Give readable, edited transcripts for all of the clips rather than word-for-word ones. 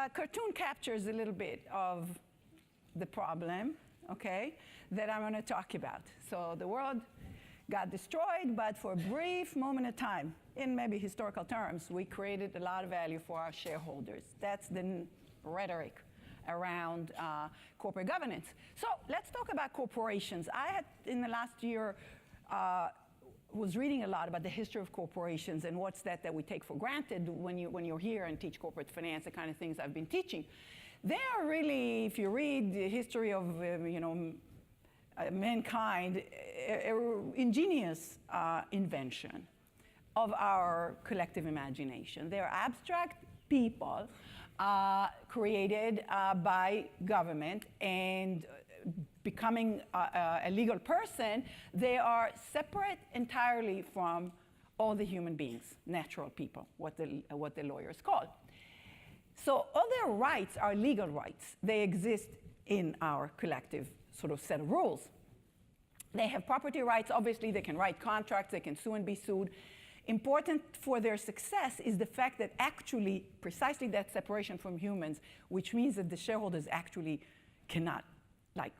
cartoon captures a little bit of the problem, okay, that I'm going to talk about. So the world got destroyed, but for a brief moment of time, in maybe historical terms, we created a lot of value for our shareholders. That's the rhetoric around corporate governance. So let's talk about corporations. I had, in the last year, was reading a lot about the history of corporations and what's that we take for granted when you're here and teach corporate finance, the kind of things I've been teaching. They are really, if you read the history of mankind, ingenious invention of our collective imagination. They're abstract people created by government, and becoming a legal person, they are separate entirely from all the human beings, natural people, what the lawyers call. So all their rights are legal rights. They exist in our collective sort of set of rules. They have property rights. Obviously, they can write contracts. They can sue and be sued. Important for their success is the fact that actually, precisely that separation from humans, which means that the shareholders actually cannot, like,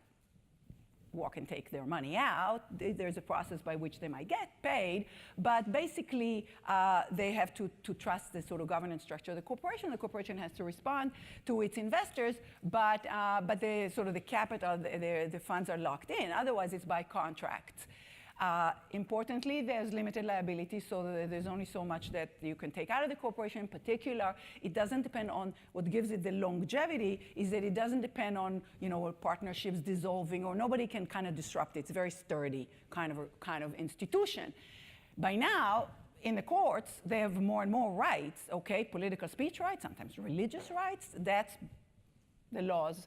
walk and take their money out. There's a process by which they might get paid, but basically they have to trust the sort of governance structure of the corporation. The corporation has to respond to its investors, but the sort of the capital, the funds are locked in. Otherwise, it's by contract. Importantly, there's limited liability, so there's only so much that you can take out of the corporation. In particular, it doesn't depend on what gives it the longevity is that it doesn't depend on partnerships dissolving, or nobody can kind of disrupt it. It's a very sturdy kind of institution. By now, in the courts, they have more and more rights, okay? Political speech rights, sometimes religious rights. That's the laws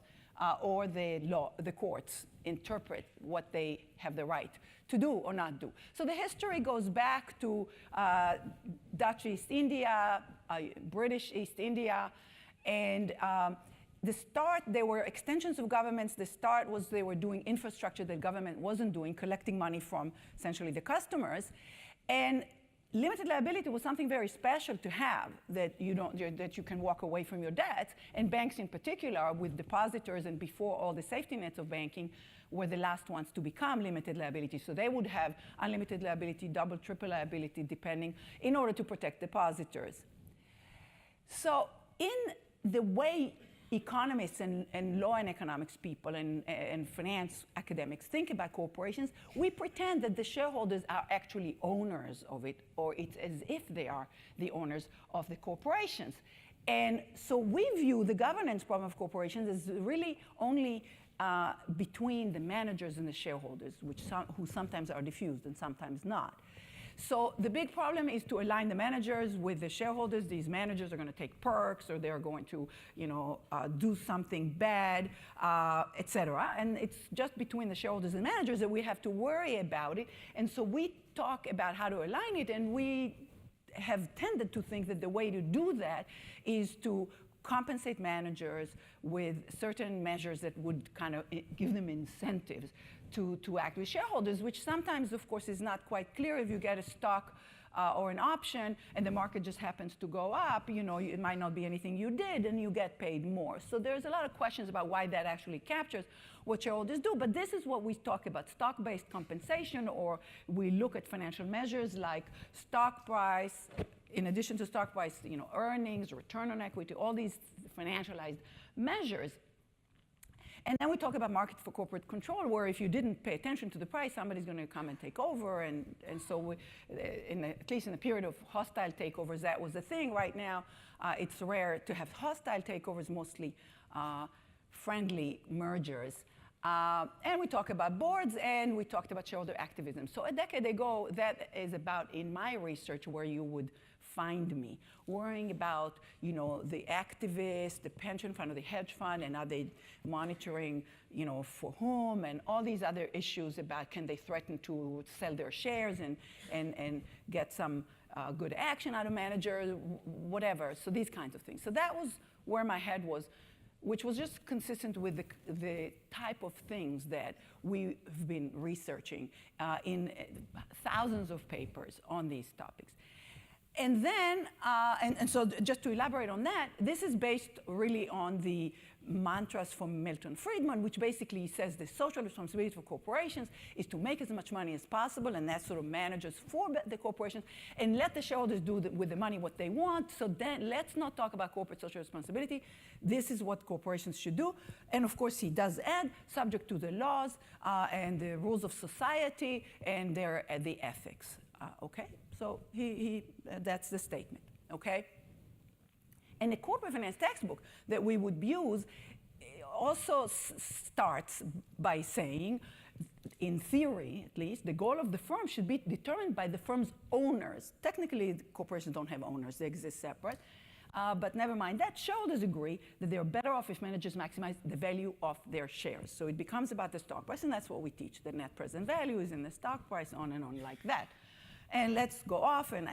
or the courts interpret what they have the right to do or not do. So the history goes back to Dutch East India, British East India, and the start, there were extensions of governments. The start was they were doing infrastructure that government wasn't doing, collecting money from essentially the customers. And limited liability was something very special to have, that you can walk away from your debts. And banks in particular, with depositors and before all the safety nets of banking, were the last ones to become limited liability. So they would have unlimited liability, double, triple liability, depending, in order to protect depositors. So in the way economists and law and economics people and finance academics think about corporations, we pretend that the shareholders are actually owners of it, or it's as if they are the owners of the corporations. And so we view the governance problem of corporations as really only between the managers and the shareholders, who sometimes are diffused and sometimes not. So the big problem is to align the managers with the shareholders. These managers are going to take perks, or they're going to, do something bad, et cetera. And it's just between the shareholders and managers that we have to worry about it. And so we talk about how to align it, and we have tended to think that the way to do that is to compensate managers with certain measures that would kind of give them incentives to act with shareholders, which sometimes, of course, is not quite clear. If you get a stock or an option and the market just happens to go up, it might not be anything you did and you get paid more. So there's a lot of questions about why that actually captures what shareholders do. But this is what we talk about, stock-based compensation, or we look at financial measures like stock price, in addition to stock price, earnings, return on equity, all these financialized measures. And then we talk about market for corporate control, where if you didn't pay attention to the price, somebody's going to come and take over. And so at least in the period of hostile takeovers, that was the thing. Right now, it's rare to have hostile takeovers, mostly friendly mergers. And we talk about boards, and we talked about shareholder activism. So a decade ago, that is about, in my research, where you would find me, worrying about, the activists, the pension fund or the hedge fund, and are they monitoring, for whom, and all these other issues about can they threaten to sell their shares and get some good action out of managers, whatever. So these kinds of things. So that was where my head was, which was just consistent with the type of things that we've been researching in thousands of papers on these topics. And then, and so just to elaborate on that, this is based really on the mantras from Milton Friedman, which basically says the social responsibility for corporations is to make as much money as possible, and that sort of manages for the corporations, and let the shareholders do with the money what they want. So then let's not talk about corporate social responsibility. This is what corporations should do. And of course, he does add, subject to the laws and the rules of society and the ethics. Okay? So that's the statement. Okay? And the corporate finance textbook that we would use also starts by saying, in theory at least, the goal of the firm should be determined by the firm's owners. Technically, corporations don't have owners, they exist separate. But never mind that, shareholders agree that they're better off if managers maximize the value of their shares. So it becomes about the stock price, and that's what we teach. The net present value is in the stock price, on and on like that. And let's go off and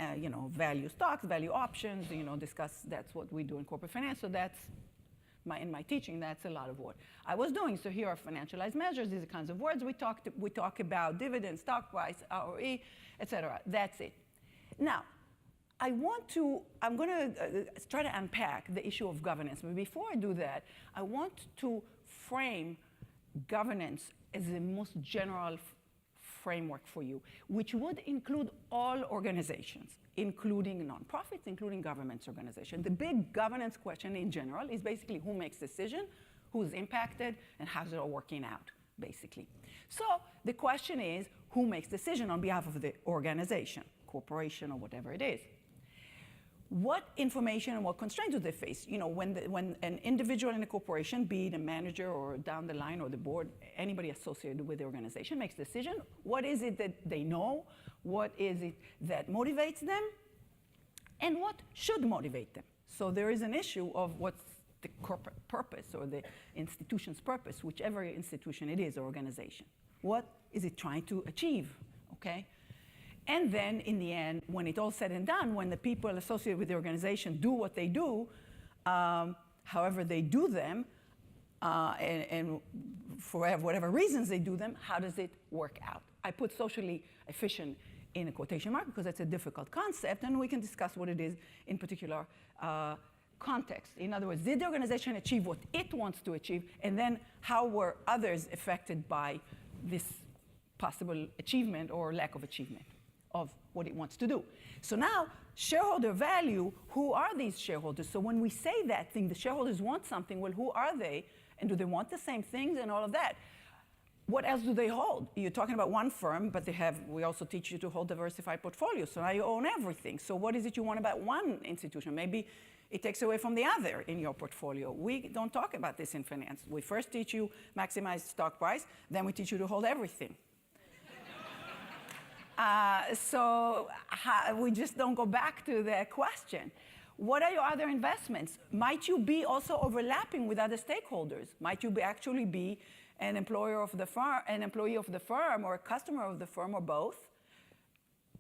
value stocks, value options, discuss. That's what we do in corporate finance. So that's in my teaching, that's a lot of what I was doing. So here are financialized measures. These are kinds of words we talk about: dividend, stock price, ROE, etc. That's it. Now, I'm going to try to unpack the issue of governance. But before I do that, I want to frame governance as the most general framework for you, which would include all organizations, including nonprofits, including governments organizations. The big governance question in general is basically who makes decision, who's impacted, and how's it all working out, basically. So the question is, who makes decision on behalf of the organization, corporation, or whatever it is? What information and what constraints do they face? When an individual in a corporation, be it a manager or down the line or the board, anybody associated with the organization makes a decision, what is it that they know? What is it that motivates them? And what should motivate them? So there is an issue of what's the corporate purpose or the institution's purpose, whichever institution it is or organization. What is it trying to achieve, okay? And then, in the end, when it's all said and done, when the people associated with the organization do what they do, however they do them, and for whatever reasons they do them, how does it work out? I put socially efficient in a quotation mark because that's a difficult concept, and we can discuss what it is in particular context. In other words, did the organization achieve what it wants to achieve, and then how were others affected by this possible achievement or lack of achievement of what it wants to do? So now, shareholder value, who are these shareholders? So when we say that thing, the shareholders want something, well, who are they? And do they want the same things and all of that? What else do they hold? You're talking about one firm, but we also teach you to hold diversified portfolios. So now you own everything. So what is it you want about one institution? Maybe it takes away from the other in your portfolio. We don't talk about this in finance. We first teach you maximize stock price, then we teach you to hold everything. We just don't go back to the question. What are your other investments? Might you be also overlapping with other stakeholders? Might you actually be an employee of the firm, or a customer of the firm, or both?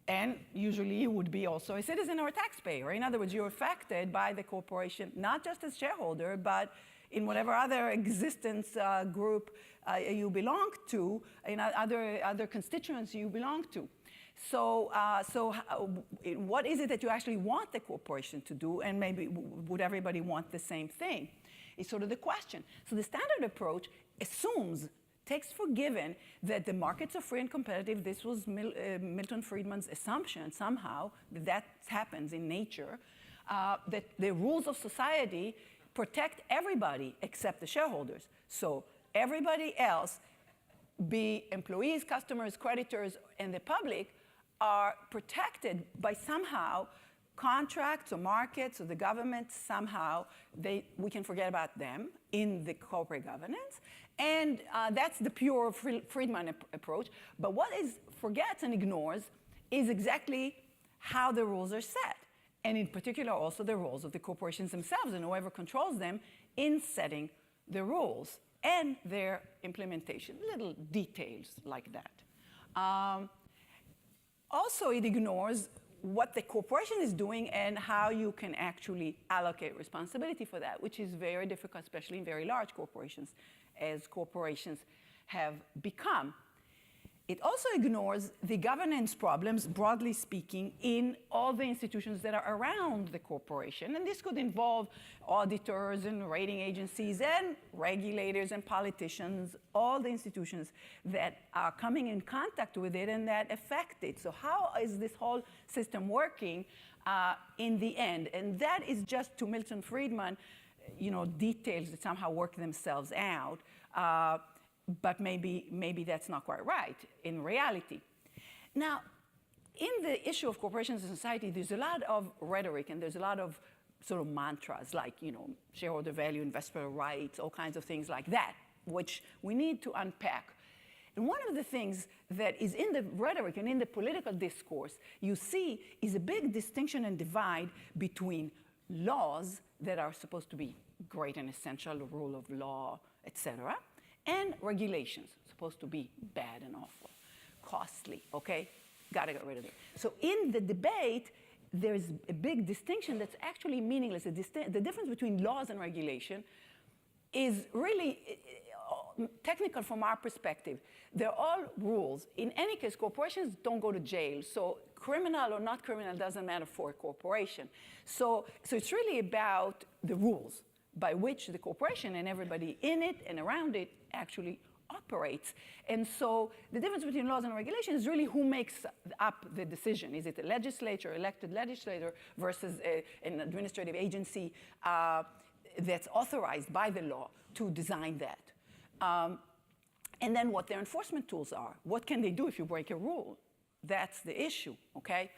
And usually you would be also a citizen or a taxpayer. In other words, you're affected by the corporation, not just as shareholder, but in whatever other existence group you belong to, in other constituents you belong to. So what is it that you actually want the corporation to do, and maybe would everybody want the same thing, is sort of the question. So the standard approach takes for given that the markets are free and competitive. This was Milton Friedman's assumption somehow, that happens in nature, that the rules of society protect everybody except the shareholders. So everybody else, be employees, customers, creditors, and the public, are protected by somehow contracts or markets or the government. Somehow we can forget about them in the corporate governance. And that's the pure Friedman approach. But what is forgets and ignores is exactly how the rules are set. And in particular, also the roles of the corporations themselves and whoever controls them in setting the rules and their implementation, little details like that. Also, it ignores what the corporation is doing and how you can actually allocate responsibility for that, which is very difficult, especially in very large corporations, as corporations have become. It also ignores the governance problems, broadly speaking, in all the institutions that are around the corporation. And this could involve auditors and rating agencies and regulators and politicians, all the institutions that are coming in contact with it and that affect it. So how is this whole system working in the end? And that is just, to Milton Friedman, details that somehow work themselves out. But maybe that's not quite right in reality. Now, in the issue of corporations and society, there's a lot of rhetoric and there's a lot of sort of mantras like, shareholder value, investor rights, all kinds of things like that, which we need to unpack. And one of the things that is in the rhetoric and in the political discourse you see is a big distinction and divide between laws that are supposed to be great and essential, the rule of law, et cetera, and regulations, supposed to be bad and awful, costly, okay? Gotta get rid of it. So in the debate, there's a big distinction that's actually meaningless. The difference between laws and regulation is really technical from our perspective. They're all rules. In any case, corporations don't go to jail, so criminal or not criminal doesn't matter for a corporation. So it's really about the rules by which the corporation and everybody in it and around it actually operates. And so the difference between laws and regulations is really who makes up the decision. Is it a legislature, elected legislator, versus an administrative agency that's authorized by the law to design that? And then what their enforcement tools are. What can they do if you break a rule? That's the issue, okay?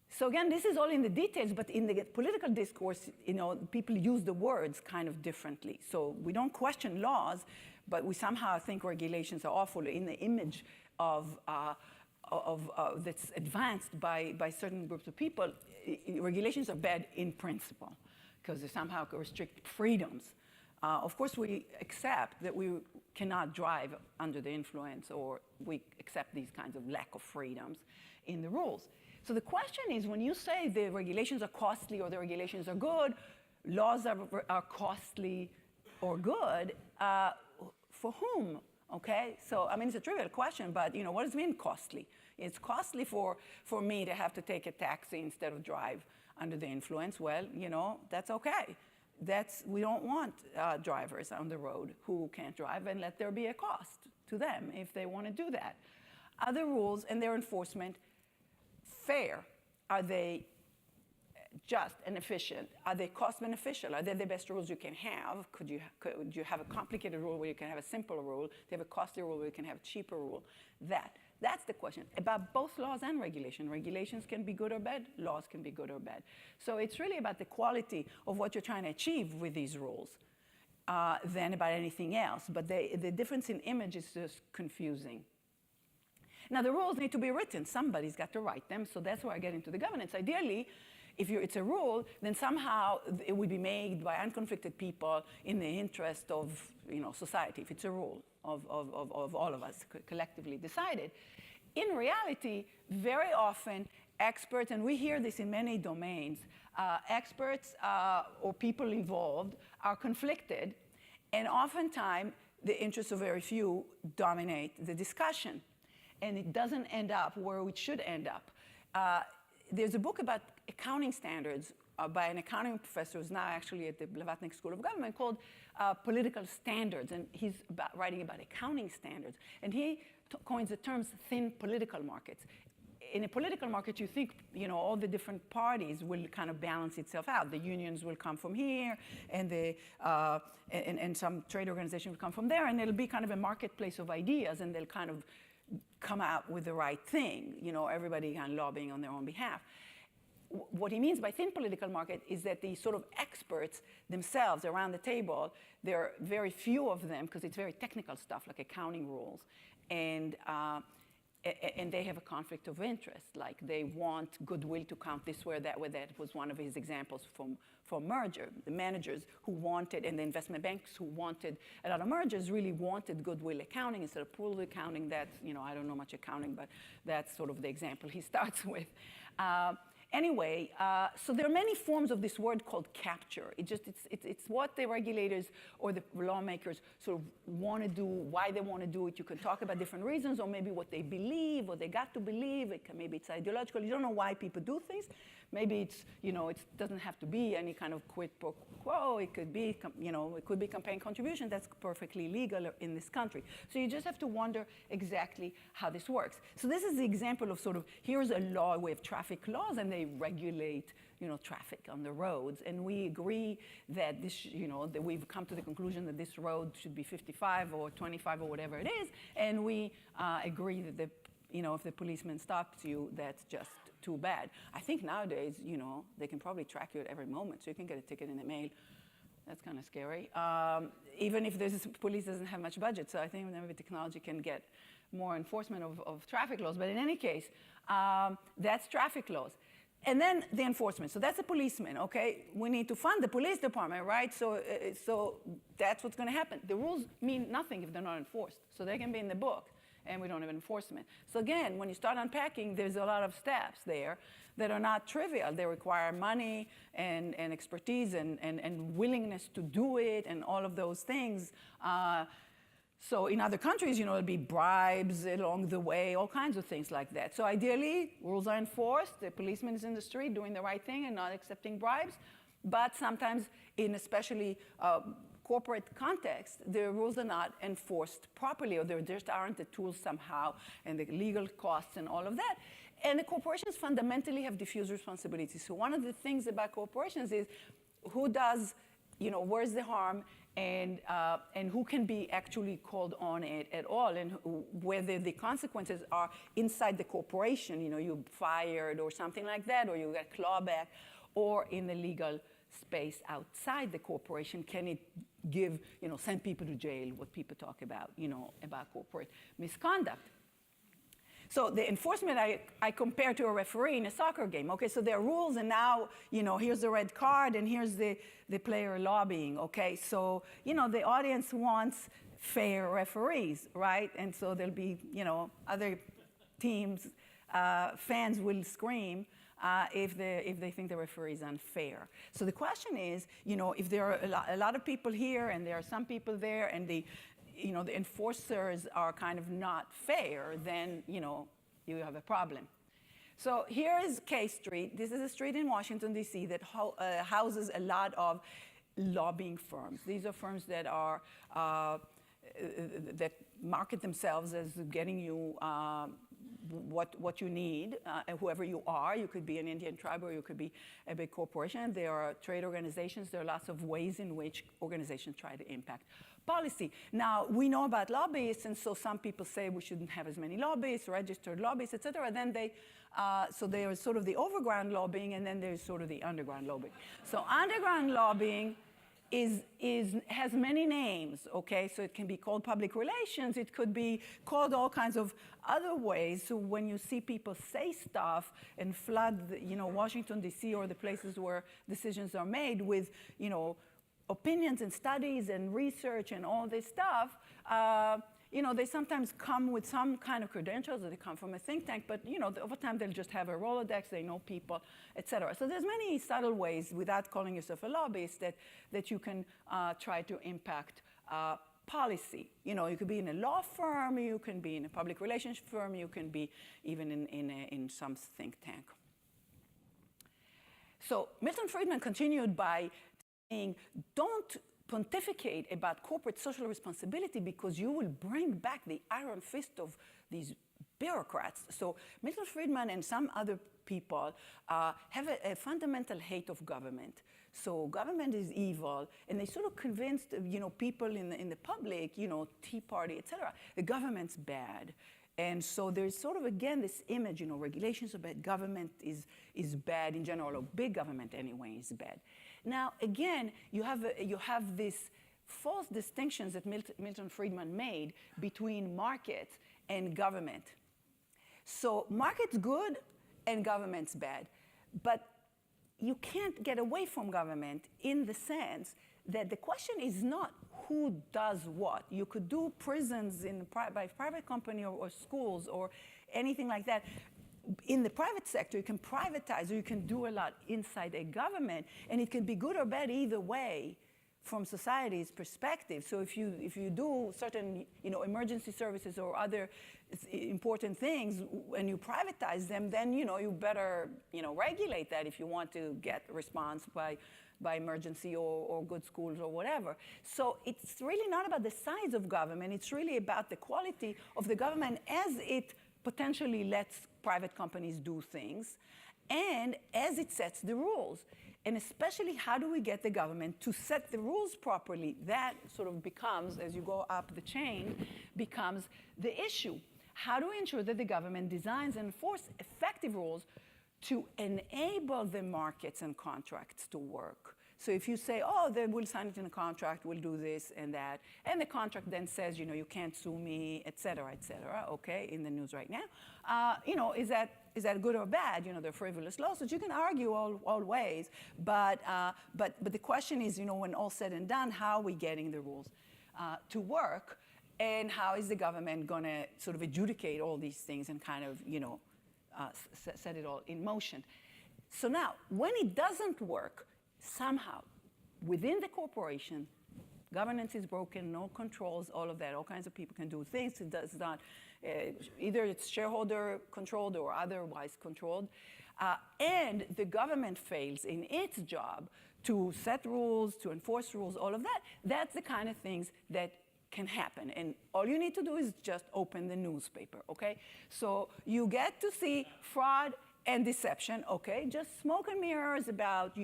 So again, this is all in the details, but in the political discourse, people use the words kind of differently. So we don't question laws, but we somehow think regulations are awful in the image of that's advanced by certain groups of people. Regulations are bad in principle because they somehow restrict freedoms. Of course, we accept that we cannot drive under the influence, or we accept these kinds of lack of freedoms in the rules. So the question is, when you say the regulations are costly or the regulations are good, laws are costly or good, for whom? Okay, so I mean, it's a trivial question, but what does it mean costly? It's costly for me to have to take a taxi instead of drive under the influence. Well, that's okay. We don't want drivers on the road who can't drive, and let there be a cost to them if they want to do that. Other rules and their enforcement, fair? Are they just and efficient? Are they cost beneficial? Are they the best rules you can have? Could you have a complicated rule where you can have a simple rule? Do you have a costly rule where you can have a cheaper rule? That's the question about both laws and regulation. Regulations can be good or bad. Laws can be good or bad. So it's really about the quality of what you're trying to achieve with these rules than about anything else. But the difference in image is just confusing. Now, the rules need to be written. Somebody's got to write them, so that's where I get into the governance. Ideally, if it's a rule, then somehow it would be made by unconflicted people in the interest of society, if it's a rule of all of us collectively decided. In reality, very often, experts, and we hear this in many domains, experts or people involved are conflicted, and oftentimes the interests of very few dominate the discussion. And it doesn't end up where it should end up. There's a book about accounting standards by an accounting professor who's now actually at the Blavatnik School of Government called Political Standards, and he's writing about accounting standards. And he coins the terms thin political markets. In a political market, you think all the different parties will kind of balance itself out. The unions will come from here, and and some trade organization will come from there, and it'll be kind of a marketplace of ideas, and they'll kind of come out with the right thing, everybody kind of lobbying on their own behalf. What he means by thin political market is that the sort of experts themselves around the table, there are very few of them because it's very technical stuff like accounting rules, and they have a conflict of interest. Like they want goodwill to count this way or that way. That was one of his examples from merger. The managers who wanted, and the investment banks who wanted a lot of mergers really wanted goodwill accounting instead of pool accounting. That's, I don't know much accounting, but that's sort of the example he starts with. Anyway, so there are many forms of this word called capture. It's what the regulators or the lawmakers sort of want to do, why they want to do it. You can talk about different reasons, or maybe what they believe, what they got to believe. Maybe it's ideological. You don't know why people do things. Maybe it's, it doesn't have to be any kind of quid pro quo. It could be, it could be campaign contribution. That's perfectly legal in this country. So you just have to wonder exactly how this works. So this is the example of sort of, here's a law. We have traffic laws, and they regulate, traffic on the roads. And we agree that this, that we've come to the conclusion that this road should be 55 or 25 or whatever it is. And we agree that if the policeman stops you, that's just too bad. I think nowadays, they can probably track you at every moment, so you can get a ticket in the mail. That's kind of scary. Even if the police doesn't have much budget, so I think maybe technology can get more enforcement of traffic laws. But in any case, that's traffic laws. And then the enforcement. So that's a policeman, okay? We need to fund the police department, right? So that's what's going to happen. The rules mean nothing if they're not enforced. So they can be in the book, and we don't have enforcement. So again, when you start unpacking, there's a lot of steps there that are not trivial. They require money and expertise and willingness to do it and all of those things. So in other countries, it'll be bribes along the way, all kinds of things like that. So ideally, rules are enforced. The policeman is in the street doing the right thing and not accepting bribes. But sometimes, in especially corporate context, the rules are not enforced properly, or there just aren't the tools somehow, and the legal costs and all of that. And the corporations fundamentally have diffuse responsibilities. So one of the things about corporations is who does, where's the harm, and who can be actually called on it at all, and whether the consequences are inside the corporation, you're fired or something like that, or you get clawback, or in the legal space outside the corporation. Can it give, send people to jail, what people talk about, about corporate misconduct? So the enforcement I compare to a referee in a soccer game. Okay, so there are rules, and now, here's the red card, and here's the player lobbying. Okay, so, the audience wants fair referees, right? And so there'll be, other teams, fans will scream if they think the referee is unfair. So the question is, if there are a lot of people here, and there are some people there, and the enforcers are kind of not fair, then, you have a problem. So here is K Street. This is a street in Washington, D.C. that houses a lot of lobbying firms. These are firms that are, that market themselves as getting you what you need, whoever you are. You could be an Indian tribe, or you could be a big corporation. There are trade organizations. There are lots of ways in which organizations try to impact policy. Now, we know about lobbyists, and so some people say we shouldn't have as many lobbyists, registered lobbyists, et cetera. Then so there is sort of the overground lobbying, and then there's sort of the underground lobbying. So underground lobbying has many names, okay? So it can be called public relations. It could be called all kinds of other ways. So when you see people say stuff and flood, Washington, D.C., or the places where decisions are made with, opinions and studies and research and all this stuff, they sometimes come with some kind of credentials, or they come from a think tank, but over time they'll just have a Rolodex, they know people, et cetera. So there's many subtle ways, without calling yourself a lobbyist, that you can try to impact policy. You could be in a law firm, you can be in a public relations firm, you can be even in some think tank. So Milton Friedman continued by saying, don't pontificate about corporate social responsibility, because you will bring back the iron fist of these bureaucrats. So Milton Friedman and some other people have a fundamental hate of government. So government is evil, and they sort of convinced people in the public, Tea Party, et cetera, the government's bad. And so there's sort of, again, this image, regulations about government is bad in general, or big government anyway is bad. Now, again, you have this false distinctions that Milton Friedman made between market and government. So market's good and government's bad. But you can't get away from government in the sense that the question is not who does what. You could do prisons by private company or schools or anything like that in the private sector, you can privatize, or you can do a lot inside a government, and it can be good or bad either way from society's perspective. So if you do certain emergency services or other important things and you privatize them, then you better regulate that if you want to get response by emergency or good schools or whatever. So it's really not about the size of government, it's really about the quality of the government as it potentially lets private companies do things and as it sets the rules. And especially, how do we get the government to set the rules properly? That sort of becomes, as you go up the chain, becomes the issue. How do we ensure that the government designs and enforces effective rules to enable the markets and contracts to work? So if you say, oh, then we'll sign it in a contract, we'll do this and that, and the contract then says, you can't sue me, et cetera, okay, in the news right now, is that good or bad? They're frivolous lawsuits. You can argue all ways, but the question is, when all said and done, how are we getting the rules to work, and how is the government going to sort of adjudicate all these things and kind of, set it all in motion? So now, when it doesn't work, somehow, within the corporation, governance is broken, no controls, all of that. All kinds of people can do things. It does not, either it's shareholder controlled or otherwise controlled. And the government fails in its job to set rules, to enforce rules, all of that. That's the kind of things that can happen. And all you need to do is just open the newspaper, okay? So you get to see fraud and deception, okay? Just smoke and mirrors about,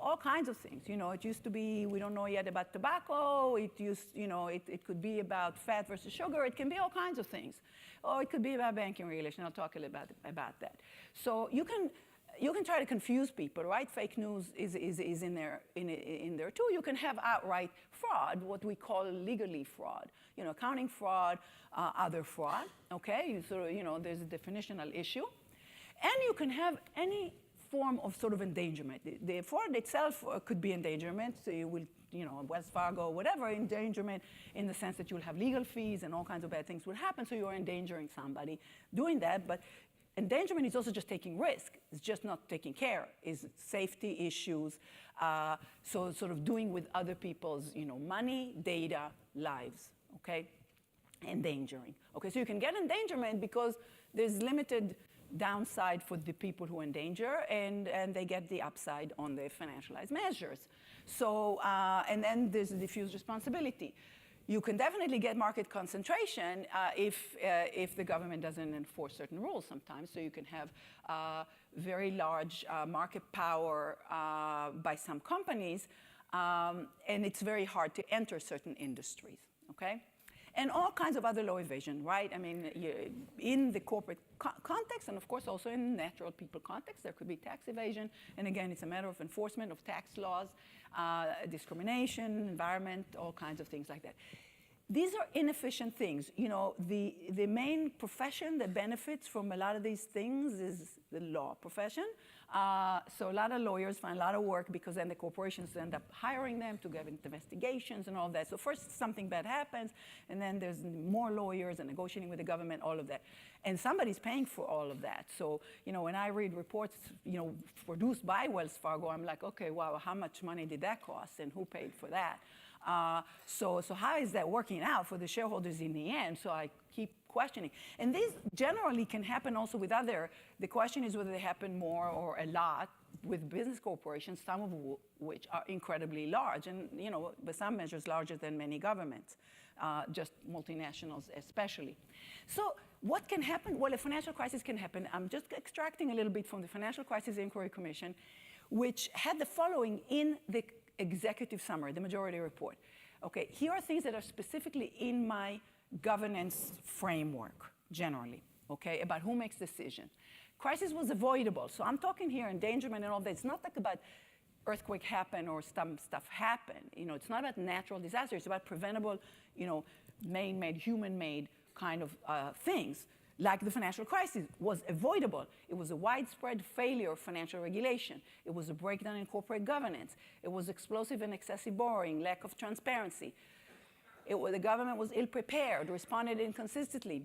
all kinds of things. It used to be, we don't know yet about tobacco. It used, it could be about fat versus sugar. It can be all kinds of things. Or it could be about banking regulation. I'll talk a little about that. So you can try to confuse people, right? Fake news is in there too. You can have outright fraud, what we call legally fraud. Accounting fraud, other fraud, okay? There's a definitional issue. And you can have any form of sort of endangerment. The fraud itself could be endangerment. So you will, Wells Fargo, whatever, endangerment in the sense that you'll have legal fees and all kinds of bad things will happen. So you're endangering somebody doing that. But endangerment is also just taking risk. It's just not taking care. It's safety issues. So sort of doing with other people's, money, data, lives, okay? Endangering. Okay, so you can get endangerment because there's limited downside for the people who endanger, and they get the upside on the financialized measures. So, and then there's a diffuse responsibility. You can definitely get market concentration if the government doesn't enforce certain rules sometimes. So you can have very large market power by some companies, and it's very hard to enter certain industries, okay? And all kinds of other law evasion, right? I mean, in the corporate context, and of course also in natural people context, there could be tax evasion. And again, it's a matter of enforcement of tax laws, discrimination, environment, all kinds of things like that. These are inefficient things. The main profession that benefits from a lot of these things is the law profession. So a lot of lawyers find a lot of work because then the corporations end up hiring them to get investigations and all that. So first something bad happens, and then there's more lawyers and negotiating with the government, all of that. And somebody's paying for all of that. So, when I read reports, produced by Wells Fargo, I'm like, okay, wow, how much money did that cost and who paid for that? So how is that working out for the shareholders in the end? So I keep questioning. And these generally can happen also with the question is whether they happen more or a lot with business corporations, some of which are incredibly large and, by some measures larger than many governments, just multinationals especially. So what can happen? Well, a financial crisis can happen. I'm just extracting a little bit from the Financial Crisis Inquiry Commission, which had the following in the executive summary, the majority report. Okay, here are things that are specifically in my governance framework, generally, okay, about who makes decisions. Crisis was avoidable. So I'm talking here endangerment and all that. It's not like about earthquake happen or some stuff happen. It's not about natural disaster. It's about preventable, man-made, human-made kind of things. Like the financial crisis was avoidable. It was a widespread failure of financial regulation. It was a breakdown in corporate governance. It was explosive and excessive borrowing, lack of transparency. The government was ill-prepared, responded inconsistently,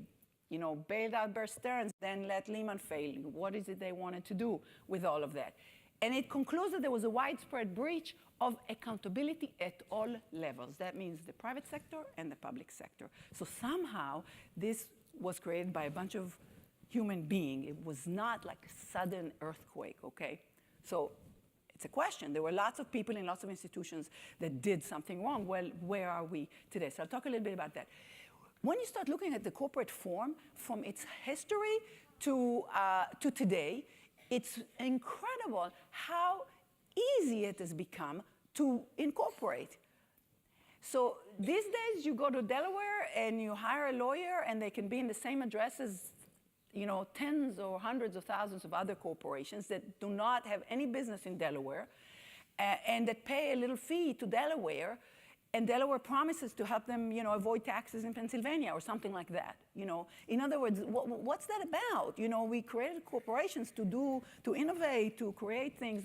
bailed out Bear Stearns, then let Lehman fail. What is it they wanted to do with all of that? And it concludes that there was a widespread breach of accountability at all levels. That means the private sector and the public sector. So somehow this was created by a bunch of human beings. It was not like a sudden earthquake, okay? So it's a question. There were lots of people in lots of institutions that did something wrong. Well, where are we today? So I'll talk a little bit about that. When you start looking at the corporate form from its history to today, it's incredible how easy it has become to incorporate. So these days, you go to Delaware and you hire a lawyer, and they can be in the same address as tens or hundreds of thousands of other corporations that do not have any business in Delaware, and that pay a little fee to Delaware. And Delaware promises to help them, avoid taxes in Pennsylvania or something like that. In other words, what's that about? We created corporations to innovate, to create things.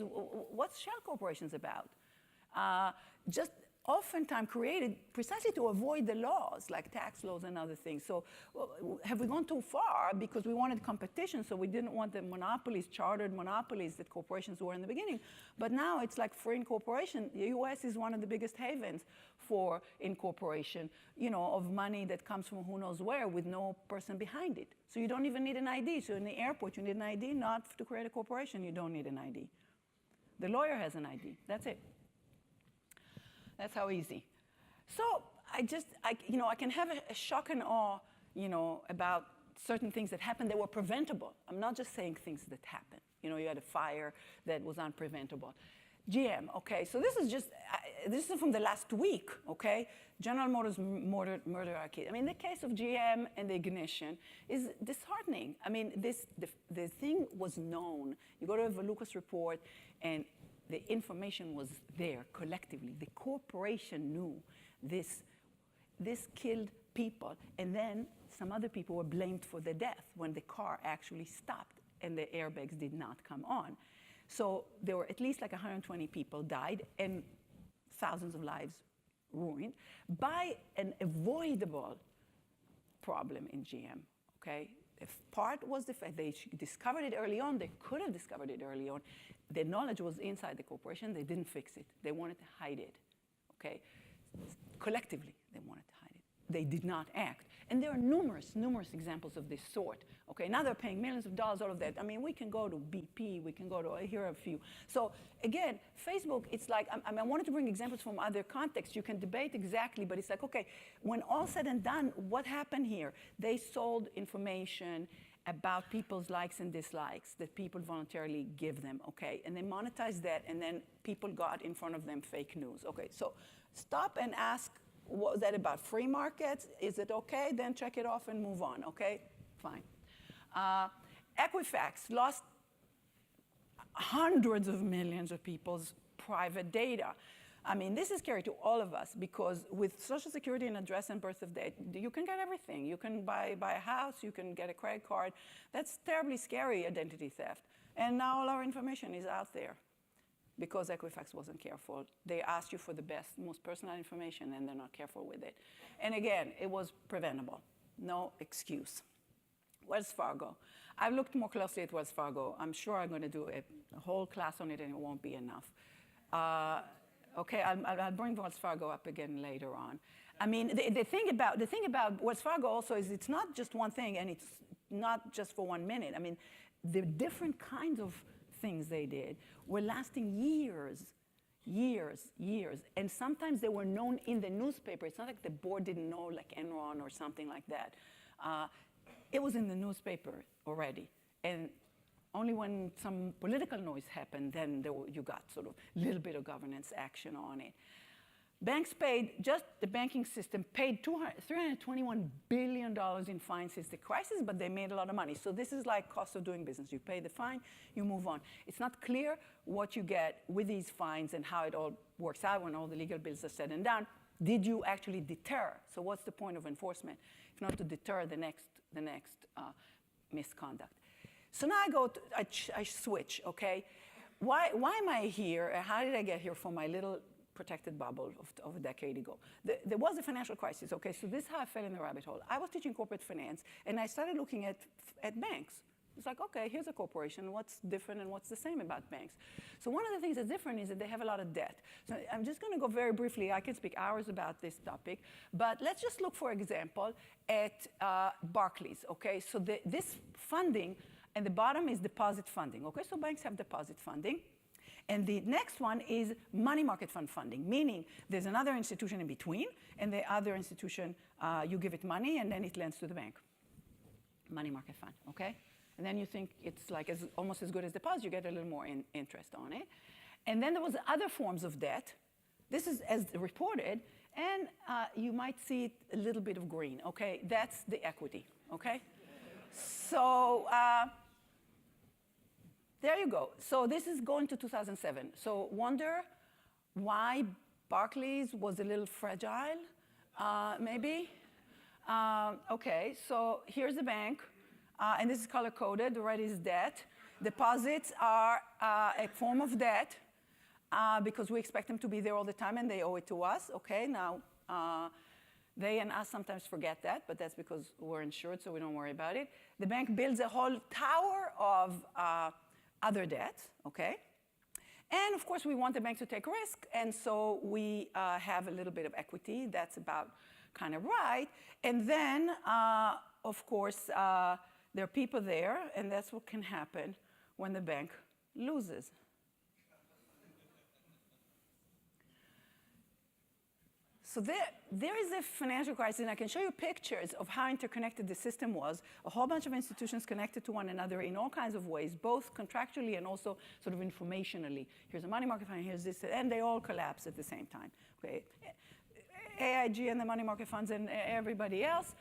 What's shell corporations about? Just oftentimes created precisely to avoid the laws, like tax laws and other things. So have we gone too far because we wanted competition, so we didn't want the monopolies, chartered monopolies that corporations were in the beginning. But now it's like free incorporation. The US is one of the biggest havens for incorporation, of money that comes from who knows where with no person behind it. So you don't even need an ID. So in the airport, you need an ID, not to create a corporation, you don't need an ID. The lawyer has an ID, that's it. That's how easy. So I can have a shock and awe, about certain things that happened that were preventable. I'm not just saying things that happened. You had a fire that was unpreventable. GM, okay, so this is from the last week, okay? General Motors murder our kid. I mean, the case of GM and the ignition is disheartening. I mean, the thing was known. You go to a Lucas report, and the information was there collectively. The corporation knew this killed people, and then some other people were blamed for the death when the car actually stopped and the airbags did not come on. So there were at least like 120 people died and thousands of lives ruined by an avoidable problem in GM, okay? If part was the fact they discovered it early on, they could have discovered it early on. The knowledge was inside the corporation, they didn't fix it. They wanted to hide it, okay? Collectively, they wanted to hide it. They did not act. And there are numerous examples of this sort, okay? Now they're paying millions of dollars, all of that. I mean, we can go to BP, we can go to, here are a few. So again, Facebook, it's like, I wanted to bring examples from other contexts. You can debate exactly, but it's like, okay, when all said and done, what happened here? They sold information about people's likes and dislikes that people voluntarily give them, okay? And they monetized that, and then people got in front of them fake news. Okay, so stop and ask, what was that about? Free markets? Is it okay? Then check it off and move on, okay? Fine. Equifax lost hundreds of millions of people's private data. I mean, this is scary to all of us because with Social Security and address and birth of date, you can get everything. You can buy a house, you can get a credit card. That's terribly scary, identity theft. And now all our information is out there because Equifax wasn't careful. They asked you for the best, most personal information, and they're not careful with it. And again, it was preventable. No excuse. Wells Fargo. I've looked more closely at Wells Fargo. I'm sure I'm going to do a whole class on it, and it won't be enough. Okay, I'll bring Wells Fargo up again later on. I mean, the thing about Wells Fargo also is it's not just one thing, and it's not just for 1 minute. I mean, the different kinds of things they did were lasting years, and sometimes they were known in the newspaper. It's not like the board didn't know, like Enron or something like that. It was in the newspaper already, and only when some political noise happened, then you got sort of a little bit of governance action on it. Banks paid, just the banking system paid $321 billion in fines since the crisis, but they made a lot of money. So this is like cost of doing business. You pay the fine, you move on. It's not clear what you get with these fines and how it all works out when all the legal bills are said and done. Did you actually deter? So what's the point of enforcement if not to deter the next misconduct? So now I switch, okay? Why am I here? How did I get here for my little protected bubble of a decade ago. There was a financial crisis, okay? So this is how I fell in the rabbit hole. I was teaching corporate finance, and I started looking at banks. It's like, okay, here's a corporation. What's different and what's the same about banks? So one of the things that's different is that they have a lot of debt. So I'm just going to go very briefly. I can speak hours about this topic. But let's just look, for example, at Barclays, okay? So this funding, and the bottom is deposit funding, okay? So banks have deposit funding. And the next one is money market fund funding, meaning there's another institution in between, and the other institution, you give it money, and then it lends to the bank. Money market fund, okay? And then you think it's like almost as good as deposit, you get a little more interest on it. And then there was other forms of debt. This is as reported, and you might see it a little bit of green, okay? That's the equity, okay? So there you go. So this is going to 2007. So wonder why Barclays was a little fragile, maybe? Okay, so here's the bank. And this is color-coded. The red is debt. Deposits are a form of debt because we expect them to be there all the time, and they owe it to us. Okay, now they and us sometimes forget that, but that's because we're insured, so we don't worry about it. The bank builds a whole tower of other debts. Okay, and of course we want the bank to take risk, and so we have a little bit of equity. That's about kind of right. And then, of course, there are people there, and that's what can happen when the bank loses. So there is a financial crisis, and I can show you pictures of how interconnected the system was. A whole bunch of institutions connected to one another in all kinds of ways, both contractually and also sort of informationally. Here's a money market fund, here's this, and they all collapse at the same time. Okay? AIG and the money market funds and everybody else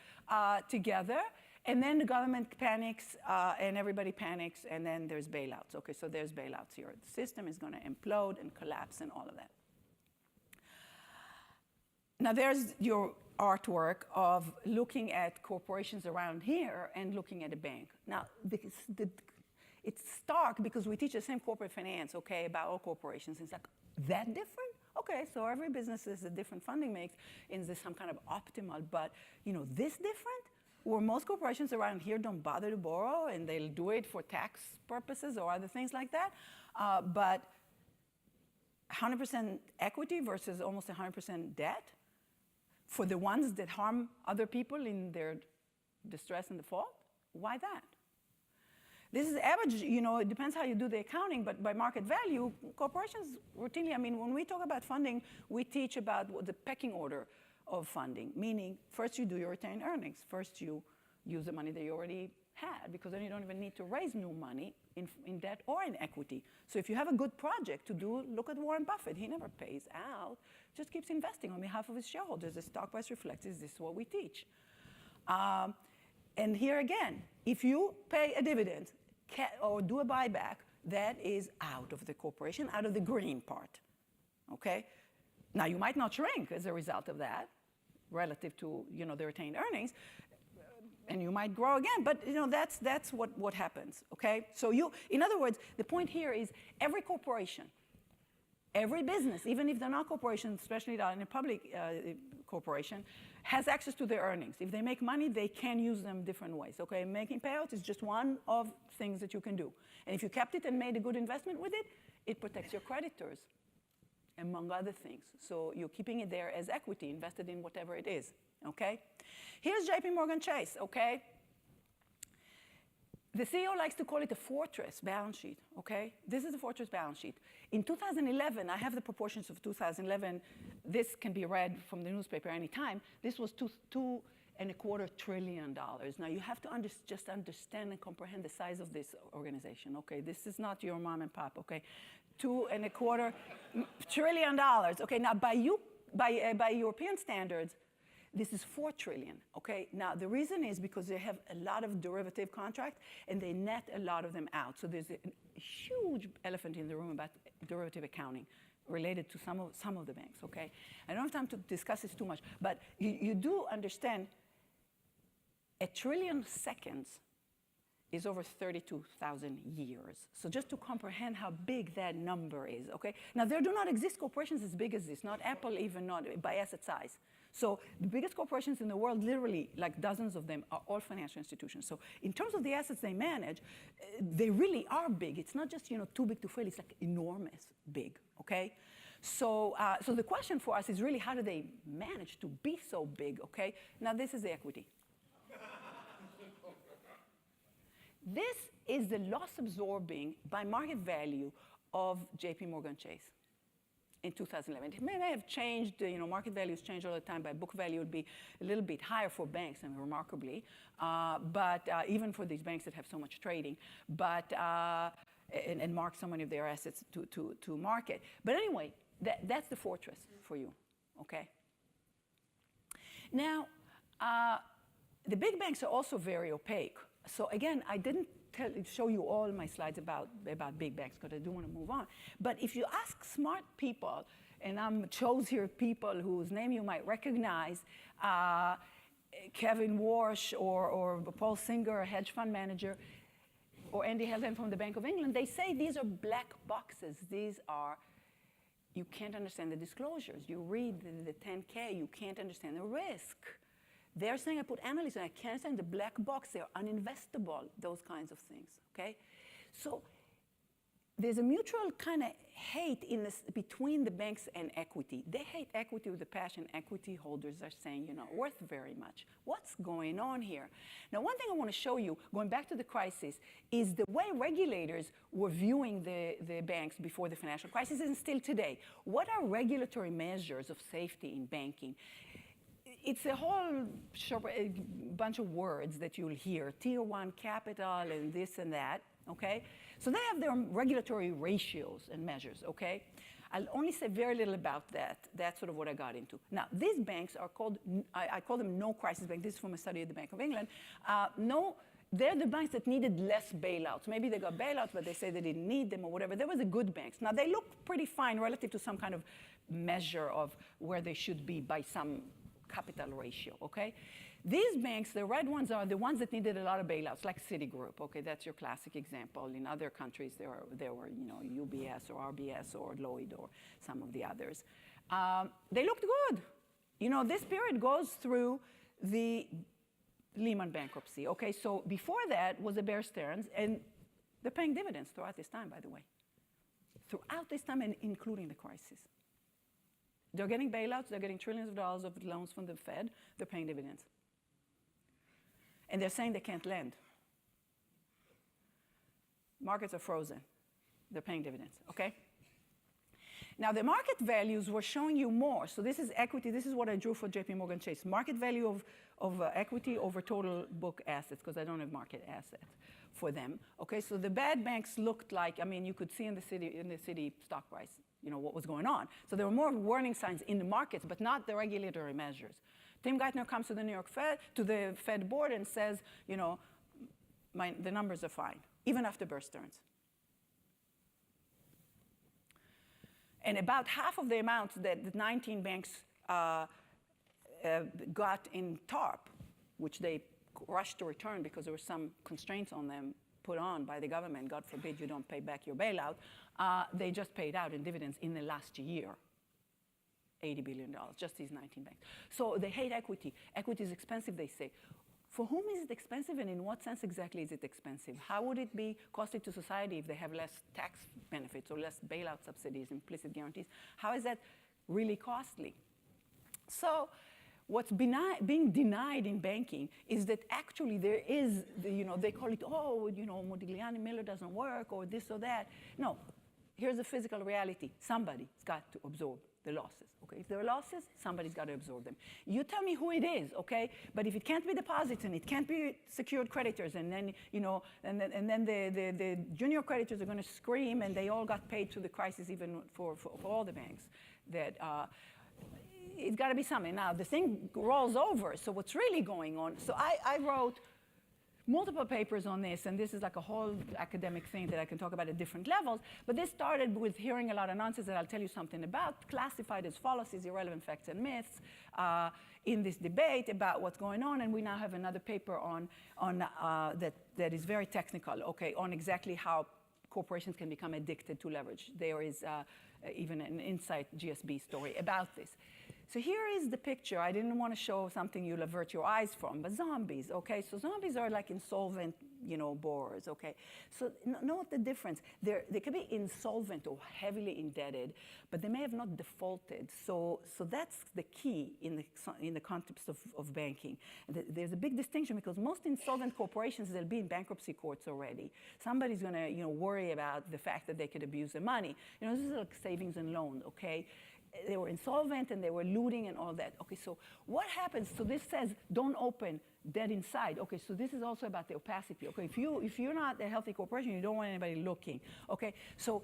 together. And then the government panics, and everybody panics, and then there's bailouts. Okay, so there's bailouts here. The system is going to implode and collapse and all of that. Now there's your artwork of looking at corporations around here and looking at a bank. Now, it's stark because we teach the same corporate finance, okay, about all corporations. It's like, that different? Okay, so every business has a different funding mix, and there's some kind of optimal, but, this different? Where most corporations around here don't bother to borrow, and they'll do it for tax purposes or other things like that. But 100% equity versus almost 100% debt for the ones that harm other people in their distress and default? Why that? This is average, it depends how you do the accounting, but by market value, corporations routinely, when we talk about funding, we teach about the pecking order of funding, meaning first you do your retained earnings. First you use the money that you already had, because then you don't even need to raise new money in debt or in equity. So if you have a good project to do, look at Warren Buffett. He never pays out, just keeps investing on behalf of his shareholders. The stock price reflects this is what we teach. And here again, if you pay a dividend or do a buyback, that is out of the corporation, out of the green part, okay? Now, you might not shrink as a result of that, relative to the retained earnings, and you might grow again. But that's what happens. Okay. So in other words, the point here is every corporation, every business, even if they're not corporations, especially not in a public corporation, has access to their earnings. If they make money, they can use them different ways. Okay. Making payouts is just one of things that you can do. And if you kept it and made a good investment with it, it protects your creditors, among other things. So you're keeping it there as equity, invested in whatever it is, okay? Here's JP Morgan Chase, okay? The CEO likes to call it a fortress balance sheet, okay? This is a fortress balance sheet. In 2011, I have the proportions of 2011. This can be read from the newspaper anytime. This was $2.25 trillion. Now, you have to just understand and comprehend the size of this organization, okay? This is not your mom and pop, okay? $2.25 trillion. Okay, now by European standards, this is $4 trillion. Okay, now the reason is because they have a lot of derivative contracts and they net a lot of them out. So there's a huge elephant in the room about derivative accounting related to some of the banks. Okay, I don't have time to discuss this too much, but you do understand 1 trillion seconds is over 32,000 years. So just to comprehend how big that number is, okay? Now, there do not exist corporations as big as this, not Apple even, not by asset size. So the biggest corporations in the world, literally, like dozens of them, are all financial institutions. So in terms of the assets they manage, they really are big. It's not just, too big to fail. It's like enormous big, okay? So, so the question for us is really, how do they manage to be so big, okay? Now, this is the equity. This is the loss absorbing by market value of JP Morgan Chase in 2011. It may have changed, market values change all the time. By book value, it would be a little bit higher for banks, and remarkably, but even for these banks that have so much trading, but, and mark so many of their assets to market. But anyway, that's the fortress for you, okay? Now, the big banks are also very opaque. So again, I didn't show you all my slides about big banks because I do want to move on. But if you ask smart people, and I chose here people whose name you might recognize, Kevin Warsh or Paul Singer, a hedge fund manager, or Andy Helden from the Bank of England, they say these are black boxes. These are, you can't understand the disclosures. You read the 10K, you can't understand the risk. They're saying I put analysts and I can't understand the black box. They're uninvestable, those kinds of things, okay? So there's a mutual kind of hate between the banks and equity. They hate equity with a passion. Equity holders are saying you're not worth very much. What's going on here? Now, one thing I want to show you, going back to the crisis, is the way regulators were viewing the banks before the financial crisis and still today. What are regulatory measures of safety in banking? It's a whole bunch of words that you'll hear, Tier 1 capital and this and that, okay? So they have their regulatory ratios and measures, okay? I'll only say very little about that. That's sort of what I got into. Now, these banks are called, I call them no crisis banks. This is from a study at the Bank of England. They're the banks that needed less bailouts. Maybe they got bailouts, but they say they didn't need them or whatever. They were the good banks. Now, they look pretty fine relative to some kind of measure of where they should be by some capital ratio, okay? These banks, the red ones, are the ones that needed a lot of bailouts, like Citigroup, okay? That's your classic example. In other countries, there were UBS or RBS or Lloyd or some of the others. They looked good. This period goes through the Lehman bankruptcy, okay? So before that was the Bear Stearns, and they're paying dividends throughout this time, by the way. Throughout this time, and including the crisis. They're getting bailouts. They're getting trillions of dollars of loans from the Fed. They're paying dividends. And they're saying they can't lend. Markets are frozen. They're paying dividends, okay? Now, the market values were showing you more. So this is equity. This is what I drew for JP Morgan Chase. Market value of equity over total book assets, because I don't have market assets for them. Okay, so the bad banks looked like, you could see in the city stock price, what was going on. So there were more warning signs in the markets, but not the regulatory measures. Tim Geithner comes to the New York Fed, to the Fed board and says, the numbers are fine, even after Bear Stearns. And about half of the amounts that the 19 banks got in TARP, which they rushed to return because there were some constraints on them put on by the government, God forbid you don't pay back your bailout, they just paid out in dividends in the last year, $80 billion, just these 19 banks. So they hate equity. Equity is expensive, they say. For whom is it expensive, and in what sense exactly is it expensive? How would it be costly to society if they have less tax benefits or less bailout subsidies, implicit guarantees? How is that really costly? So what's being denied in banking is that actually there is, they call it, Modigliani Miller doesn't work or this or that. No, here's the physical reality. Somebody's got to absorb the losses, okay? If there are losses, somebody's got to absorb them. You tell me who it is, okay? But if it can't be deposits and it can't be secured creditors, and then, and then the junior creditors are going to scream, and they all got paid through the crisis, even for all the banks, that it's got to be something. Now, the thing rolls over, so what's really going on? So I wrote multiple papers on this, and this is like a whole academic thing that I can talk about at different levels, but this started with hearing a lot of nonsense that I'll tell you something about, classified as fallacies, irrelevant facts and myths, in this debate about what's going on, and we now have another paper on that is very technical, okay, on exactly how corporations can become addicted to leverage. There is even an Insight GSB story about this. So here is the picture. I didn't want to show something you'll avert your eyes from, but zombies, okay? So zombies are like insolvent, borrowers, okay? So note the difference. They can be insolvent or heavily indebted, but they may have not defaulted. So that's the key in the context of banking. There's a big distinction because most insolvent corporations, they'll be in bankruptcy courts already. Somebody's going to, worry about the fact that they could abuse the money. This is like savings and loans, okay? They were insolvent and they were looting and all that. Okay, so what happens? So this says don't open, dead inside. Okay, so this is also about the opacity. Okay, if you're not a healthy corporation, you don't want anybody looking. Okay, so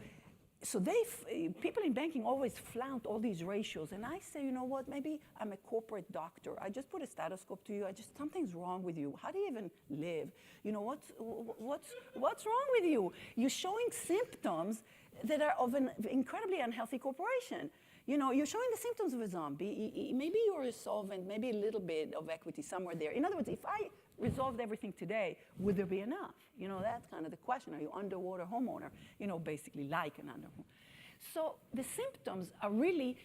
people in banking always flaunt all these ratios, and I say, you know what? Maybe I'm a corporate doctor. I just put a stethoscope to you. Something's wrong with you. How do you even live? What's wrong with you? You're showing symptoms that are of an incredibly unhealthy corporation. You're showing the symptoms of a zombie. Maybe you're a solvent, maybe a little bit of equity somewhere there. In other words, if I resolved everything today, would there be enough? That's kind of the question. Are you underwater homeowner? Basically like an underwater. So the symptoms are really,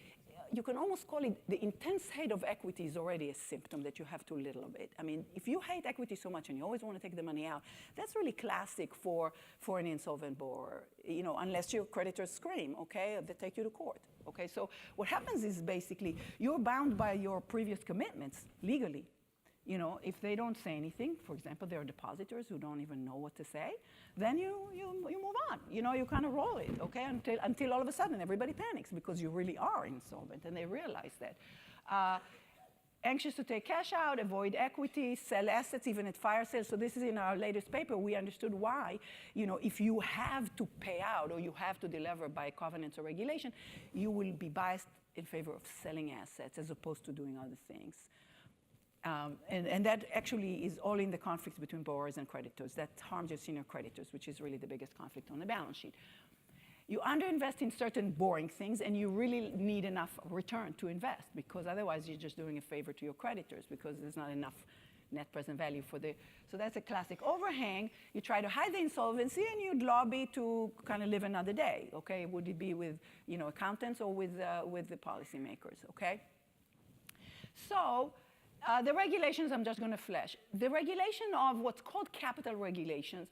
you can almost call it the intense hate of equity is already a symptom that you have too little of it. I mean, if you hate equity so much and you always want to take the money out, that's really classic for an insolvent borrower, unless your creditors scream, okay, they take you to court. Okay, so what happens is basically you're bound by your previous commitments legally. If they don't say anything, for example, there are depositors who don't even know what to say, then you move on. You kind of roll it, okay, until all of a sudden everybody panics because you really are insolvent and they realize that. Anxious to take cash out, avoid equity, sell assets, even at fire sales. So this is in our latest paper. We understood why, if you have to pay out or you have to deliver by covenants or regulation, you will be biased in favor of selling assets as opposed to doing other things. And that actually is all in the conflicts between borrowers and creditors. That harms your senior creditors, which is really the biggest conflict on the balance sheet. You underinvest in certain boring things, and you really need enough return to invest, because otherwise you're just doing a favor to your creditors because there's not enough net present value for so that's a classic overhang. You try to hide the insolvency and you'd lobby to kind of live another day, okay? Would it be with, accountants or with the policymakers, okay? So the regulations I'm just going to flash. The regulation of what's called capital regulations,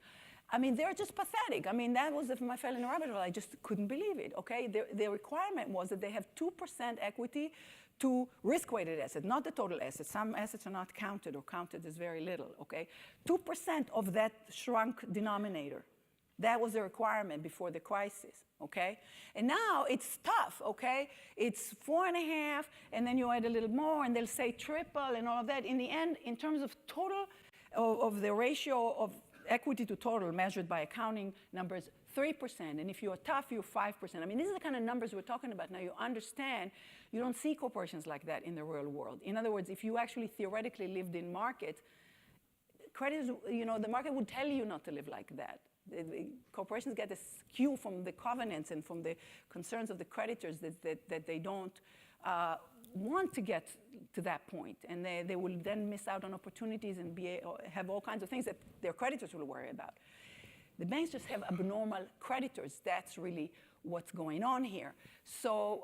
I mean, they're just pathetic. I mean, that was if I fell in a rabbit hole. I just couldn't believe it, okay? The requirement was that they have 2% equity to risk-weighted assets, not the total assets. Some assets are not counted or counted as very little, okay? 2% of that shrunk denominator. That was the requirement before the crisis, okay? And now it's tough, okay? It's 4.5, and then you add a little more, and they'll say triple and all of that. In the end, in terms of total, of the ratio of equity to total measured by accounting numbers, 3%. And if you're tough, you're 5%. I mean, these are the kind of numbers we're talking about. Now, you understand, you don't see corporations like that in the real world. In other words, if you actually theoretically lived in markets, creditors, the market would tell you not to live like that. The corporations get a cue from the covenants and from the concerns of the creditors that they don't want to get to that point, and they will then miss out on opportunities and have all kinds of things that their creditors will worry about. The banks just have abnormal creditors. That's really what's going on here. So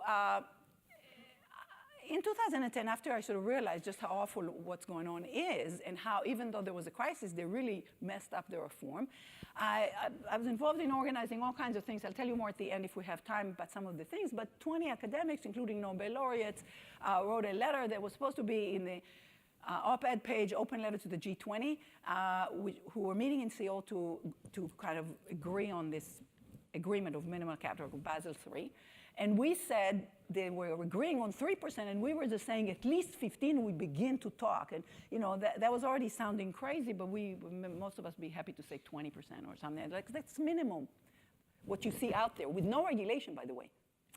in 2010, after I sort of realized just how awful what's going on is, and how even though there was a crisis, they really messed up the reform, I was involved in organizing all kinds of things. I'll tell you more at the end if we have time about some of the things, but 20 academics, including Nobel laureates, wrote a letter that was supposed to be in the op-ed page, open letter to the G20, who were meeting in Seoul to kind of agree on this agreement of minimal capital, Basel III. And we said they were agreeing on 3%, and we were just saying at least 15, we begin to talk. And that was already sounding crazy, but most of us be happy to say 20% or something. Like, that's minimum, what you see out there, with no regulation, by the way.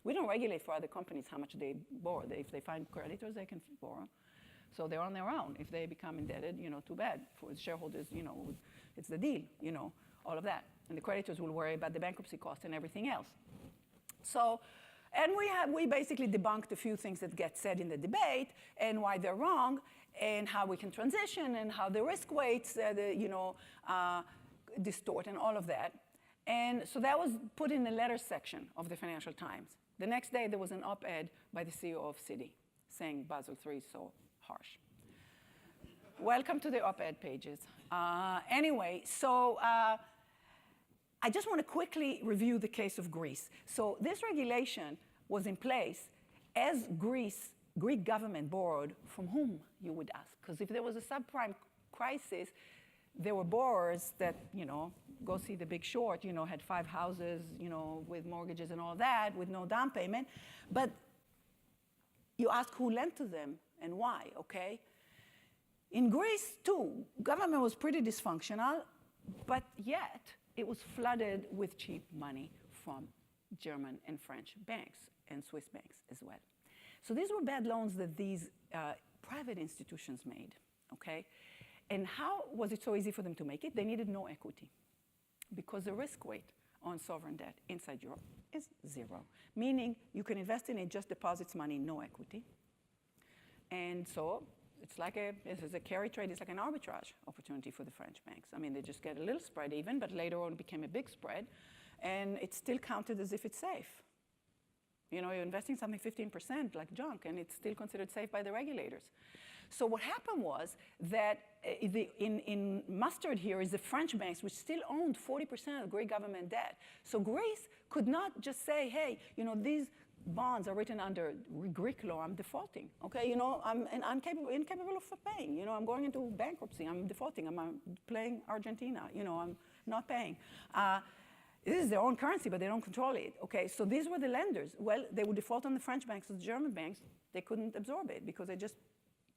We don't regulate for other companies how much they borrow. If they find creditors, they can borrow. So they're on their own. If they become indebted, too bad. For the shareholders, it's the deal, all of that. And the creditors will worry about the bankruptcy cost and everything else. So, and we basically debunked a few things that get said in the debate and why they're wrong and how we can transition and how the risk weights, distort and all of that. And so that was put in the letters section of the Financial Times. The next day, there was an op-ed by the CEO of Citi saying Basel III is so harsh. Welcome to the op-ed pages. Anyway, so I just want to quickly review the case of Greece. So this regulation was in place as Greek government borrowed from whom, you would ask? Because if there was a subprime crisis, there were borrowers that, go see The Big Short, had 5 houses, with mortgages and all that, with no down payment. But you ask who lent to them and why, okay? In Greece, too, government was pretty dysfunctional, but yet it was flooded with cheap money from German and French banks and Swiss banks as well. So these were bad loans that these private institutions made, okay? And how was it so easy for them to make it? They needed no equity because the risk weight on sovereign debt inside Europe is 0, meaning you can invest in it, just deposits money, no equity. And so it's like this is a carry trade, it's like an arbitrage opportunity for the French banks. I mean, they just get a little spread even, but later on it became a big spread, and it's still counted as if it's safe. You're investing something 15% like junk, and it's still considered safe by the regulators. So what happened was that in mustard here is the French banks, which still owned 40% of Greek government debt. So Greece could not just say, hey, these bonds are written under Greek law, I'm defaulting, okay? I'm incapable of paying. I'm going into bankruptcy, I'm defaulting, I'm playing Argentina, I'm not paying. This is their own currency, but they don't control it, okay? So these were the lenders. Well, they would default on the French banks, so the German banks, they couldn't absorb it because they're just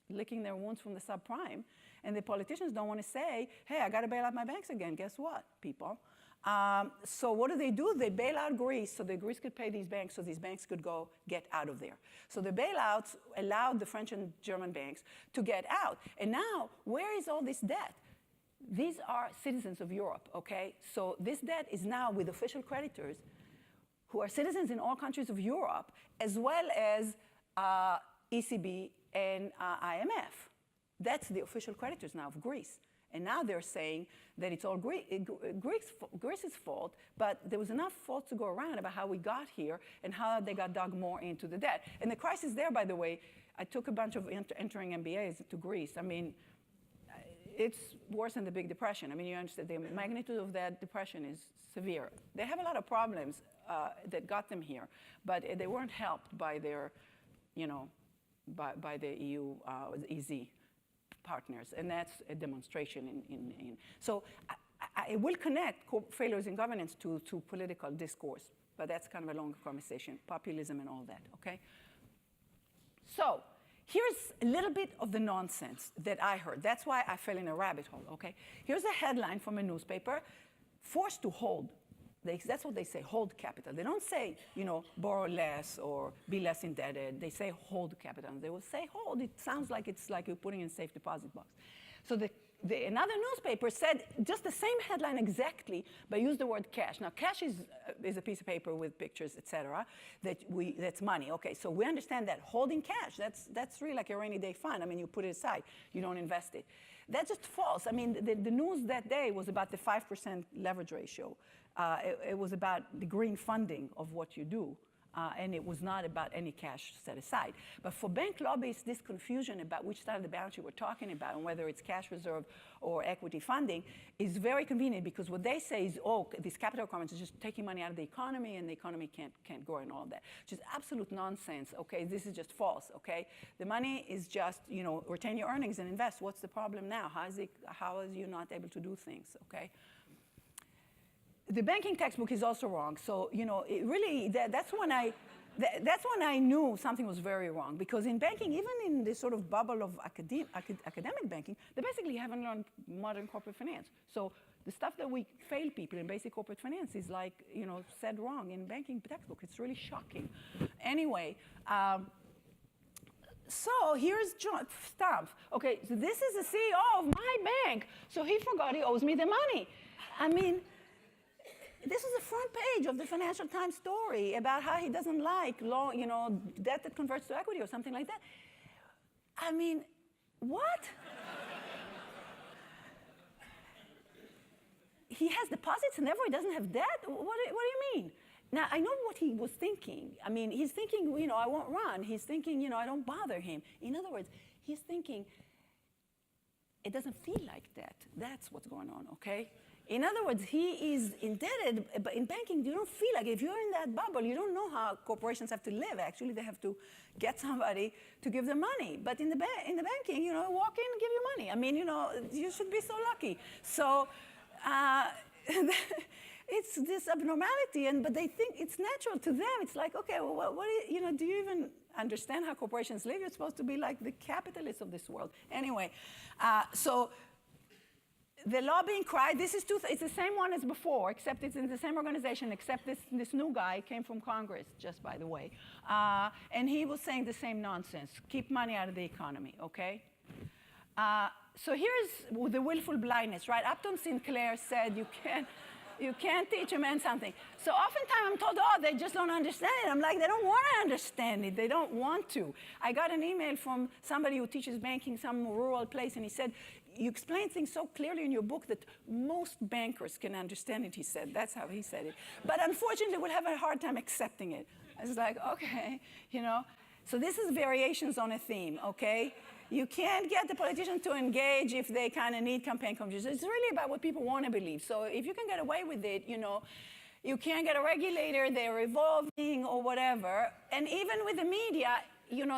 licking their wounds from the subprime. And the politicians don't want to say, hey, I got to bail out my banks again. Guess what, people? So what do? They bail out Greece so that Greece could pay these banks so these banks could go get out of there. So the bailouts allowed the French and German banks to get out. And now, where is all this debt? These are citizens of Europe, okay? So this debt is now with official creditors who are citizens in all countries of Europe, as well as ECB and IMF. That's the official creditors now of Greece. And now they're saying that it's all Greece's fault, but there was enough fault to go around about how we got here and how they got dug more into the debt. And the crisis there, by the way, I took a bunch of entering MBAs to Greece. I mean, it's worse than the Big Depression. I mean, you understand the magnitude of that depression is severe. They have a lot of problems that got them here, but they weren't helped by their, by the EU, EZ partners, and that's a demonstration So I will connect failures in governance to political discourse, but that's kind of a long conversation, populism and all that, okay? So here's a little bit of the nonsense that I heard. That's why I fell in a rabbit hole, okay? Here's a headline from a newspaper, forced to hold. That's what they say, hold capital. They don't say, borrow less or be less indebted. They say hold capital. And they will say hold. It sounds like it's like you're putting in a safe deposit box. So another newspaper said just the same headline exactly, but used the word cash. Now, cash is a piece of paper with pictures, et cetera, that's money. Okay, so we understand that. Holding cash, that's really like a rainy day fund. I mean, you put it aside. You don't invest it. That's just false. I mean, the news that day was about the 5% leverage ratio. It was about the green funding of what you do, and it was not about any cash set aside. But for bank lobbyists, this confusion about which side of the balance sheet we're talking about and whether it's cash reserve or equity funding is very convenient because what they say is, oh, these capital requirements are just taking money out of the economy and the economy can't grow and all that. Which is absolute nonsense, okay? This is just false, okay? The money is just, retain your earnings and invest. What's the problem now? How is you not able to do things, okay? The banking textbook is also wrong. So, it really, that's when I knew something was very wrong. Because in banking, even in this sort of bubble of academic banking, they basically haven't learned modern corporate finance. So the stuff that we fail people in basic corporate finance is like, said wrong in banking textbook. It's really shocking. Anyway, so here's John Stumpf. Okay, so this is the CEO of my bank. So he forgot he owes me the money. I mean, this is the front page of the Financial Times story about how he doesn't like debt that converts to equity or something like that. I mean, what? He has deposits and therefore he doesn't have debt? What do you mean? Now, I know what he was thinking. I mean, he's thinking, I won't run. He's thinking, I don't bother him. In other words, he's thinking, it doesn't feel like that. That's what's going on, okay? In other words, he is indebted, but in banking, you don't feel like if you're in that bubble, you don't know how corporations have to live. Actually, they have to get somebody to give them money. But in the banking, walk in and give you money. I mean, you should be so lucky. So it's this abnormality, but they think it's natural to them. It's like, okay, well, do you even understand how corporations live? You're supposed to be like the capitalists of this world. Anyway, so the lobbying cry, it's the same one as before, except it's in the same organization, except this new guy came from Congress, just by the way. And he was saying the same nonsense. Keep money out of the economy, okay? So here's the willful blindness, right? Upton Sinclair said you can't teach a man something. So oftentimes I'm told, they just don't understand it. I'm like, they don't want to understand it. They don't want to. I got an email from somebody who teaches banking some rural place, and he said, you explain things so clearly in your book that most bankers can understand it, he said. That's how he said it. But unfortunately, we'll have a hard time accepting it. I was like, okay, So this is variations on a theme, okay? You can't get the politicians to engage if they kind of need campaign contributions. It's really about what people want to believe. So if you can get away with it, you can't get a regulator, they're evolving or whatever. And even with the media,